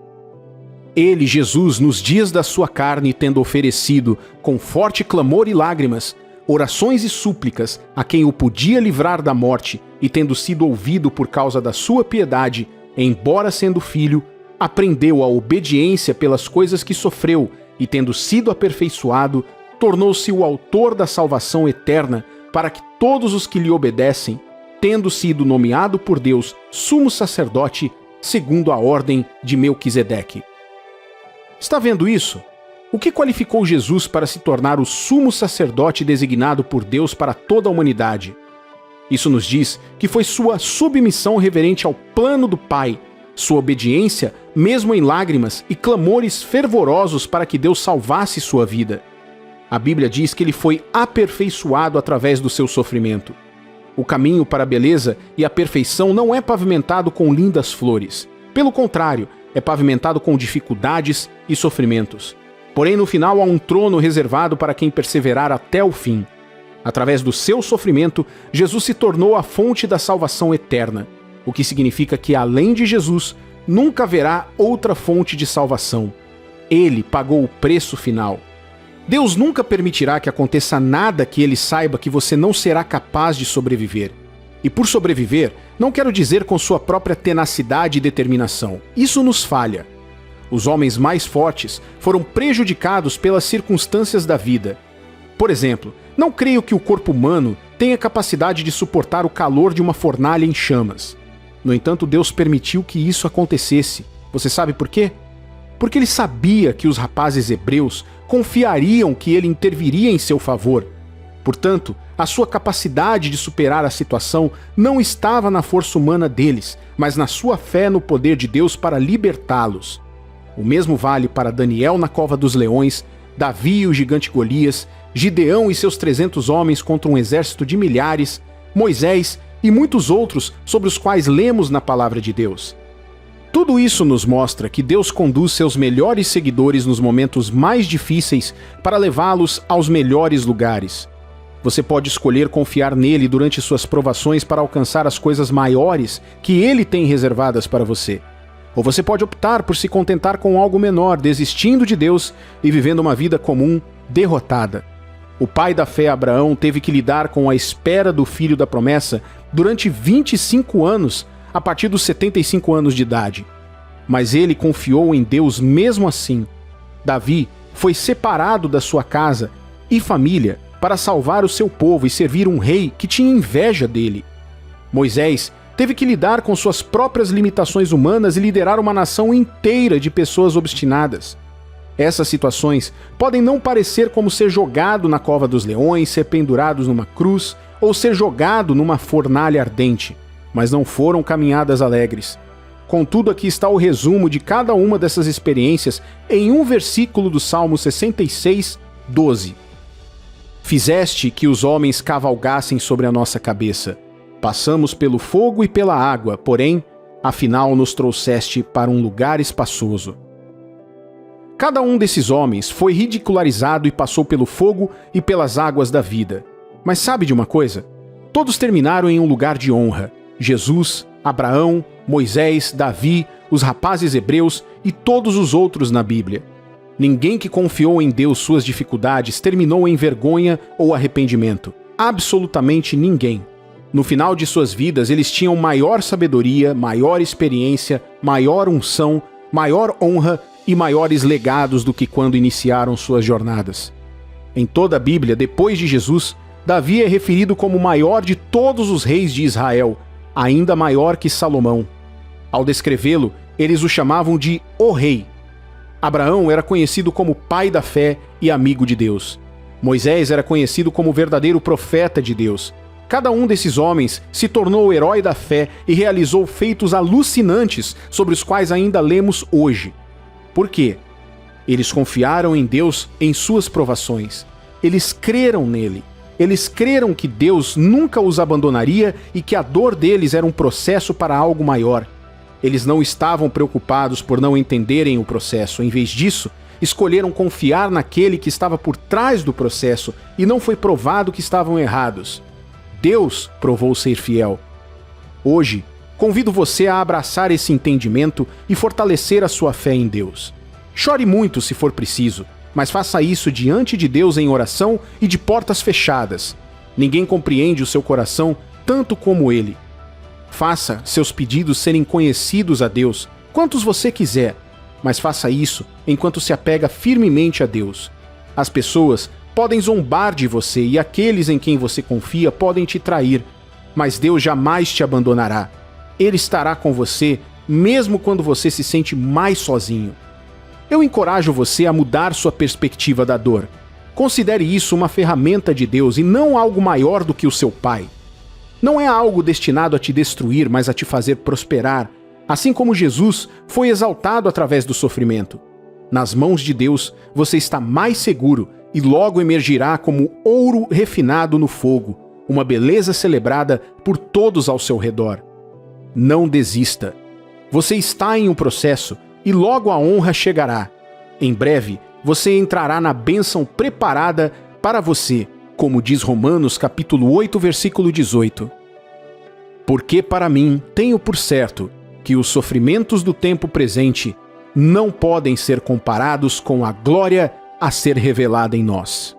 Ele, Jesus, nos dias da sua carne, tendo oferecido, com forte clamor e lágrimas, orações e súplicas a quem o podia livrar da morte, e tendo sido ouvido por causa da sua piedade, embora sendo filho, aprendeu a obediência pelas coisas que sofreu, e tendo sido aperfeiçoado, tornou-se o autor da salvação eterna, para que todos os que lhe obedecem, tendo sido nomeado por Deus sumo sacerdote, segundo a ordem de Melquisedeque. Está vendo isso? O que qualificou Jesus para se tornar o sumo sacerdote designado por Deus para toda a humanidade? Isso nos diz que foi sua submissão reverente ao plano do Pai, sua obediência, mesmo em lágrimas e clamores fervorosos para que Deus salvasse sua vida. A Bíblia diz que ele foi aperfeiçoado através do seu sofrimento. O caminho para a beleza e a perfeição não é pavimentado com lindas flores. Pelo contrário, é pavimentado com dificuldades e sofrimentos. Porém, no final há um trono reservado para quem perseverar até o fim. Através do seu sofrimento, Jesus se tornou a fonte da salvação eterna, o que significa que, além de Jesus, nunca haverá outra fonte de salvação. Ele pagou o preço final. Deus nunca permitirá que aconteça nada que ele saiba que você não será capaz de sobreviver. E por sobreviver, não quero dizer com sua própria tenacidade e determinação. Isso nos falha. Os homens mais fortes foram prejudicados pelas circunstâncias da vida. Por exemplo, não creio que o corpo humano tenha capacidade de suportar o calor de uma fornalha em chamas. No entanto, Deus permitiu que isso acontecesse. Você sabe por quê? Porque ele sabia que os rapazes hebreus confiariam que ele interviria em seu favor. Portanto, a sua capacidade de superar a situação não estava na força humana deles, mas na sua fé no poder de Deus para libertá-los. O mesmo vale para Daniel na cova dos leões, Davi e o gigante Golias, Gideão e seus 300 homens contra um exército de milhares, Moisés e muitos outros sobre os quais lemos na palavra de Deus. Tudo isso nos mostra que Deus conduz seus melhores seguidores nos momentos mais difíceis para levá-los aos melhores lugares. Você pode escolher confiar nele durante suas provações para alcançar as coisas maiores que ele tem reservadas para você. Ou você pode optar por se contentar com algo menor, desistindo de Deus e vivendo uma vida comum derrotada. O pai da fé, Abraão, teve que lidar com a espera do filho da promessa durante 25 anos, a partir dos 75 anos de idade. Mas ele confiou em Deus mesmo assim. Davi foi separado da sua casa e família para salvar o seu povo e servir um rei que tinha inveja dele. Moisés teve que lidar com suas próprias limitações humanas e liderar uma nação inteira de pessoas obstinadas. Essas situações podem não parecer como ser jogado na cova dos leões, ser pendurados numa cruz ou ser jogado numa fornalha ardente, mas não foram caminhadas alegres. Contudo, aqui está o resumo de cada uma dessas experiências em um versículo do Salmo 66, 12. Fizeste que os homens cavalgassem sobre a nossa cabeça. Passamos pelo fogo e pela água, porém, afinal nos trouxeste para um lugar espaçoso. Cada um desses homens foi ridicularizado e passou pelo fogo e pelas águas da vida. Mas sabe de uma coisa? Todos terminaram em um lugar de honra. Jesus, Abraão, Moisés, Davi, os rapazes hebreus e todos os outros na Bíblia. Ninguém que confiou em Deus suas dificuldades terminou em vergonha ou arrependimento. Absolutamente ninguém. No final de suas vidas, eles tinham maior sabedoria, maior experiência, maior unção, maior honra e maiores legados do que quando iniciaram suas jornadas. Em toda a Bíblia, depois de Jesus, Davi é referido como o maior de todos os reis de Israel, ainda maior que Salomão. Ao descrevê-lo, eles o chamavam de O Rei. Abraão era conhecido como pai da fé e amigo de Deus. Moisés era conhecido como o verdadeiro profeta de Deus. Cada um desses homens se tornou o herói da fé e realizou feitos alucinantes sobre os quais ainda lemos hoje. Por quê? Eles confiaram em Deus em suas provações. Eles creram nele. Eles creram que Deus nunca os abandonaria e que a dor deles era um processo para algo maior. Eles não estavam preocupados por não entenderem o processo. Em vez disso, escolheram confiar naquele que estava por trás do processo e não foi provado que estavam errados. Deus provou ser fiel. Hoje, convido você a abraçar esse entendimento e fortalecer a sua fé em Deus. Chore muito se for preciso, mas faça isso diante de Deus em oração e de portas fechadas. Ninguém compreende o seu coração tanto como Ele. Faça seus pedidos serem conhecidos a Deus, quantos você quiser, mas faça isso enquanto se apega firmemente a Deus. As pessoas podem zombar de você e aqueles em quem você confia podem te trair, mas Deus jamais te abandonará. Ele estará com você, mesmo quando você se sente mais sozinho. Eu encorajo você a mudar sua perspectiva da dor. Considere isso uma ferramenta de Deus e não algo maior do que o seu Pai. Não é algo destinado a te destruir, mas a te fazer prosperar, assim como Jesus foi exaltado através do sofrimento. Nas mãos de Deus, você está mais seguro e logo emergirá como ouro refinado no fogo, uma beleza celebrada por todos ao seu redor. Não desista. Você está em um processo e logo a honra chegará. Em breve, você entrará na bênção preparada para você, como diz Romanos capítulo 8, versículo 18. Porque para mim tenho por certo que os sofrimentos do tempo presente não podem ser comparados com a glória a ser revelada em nós.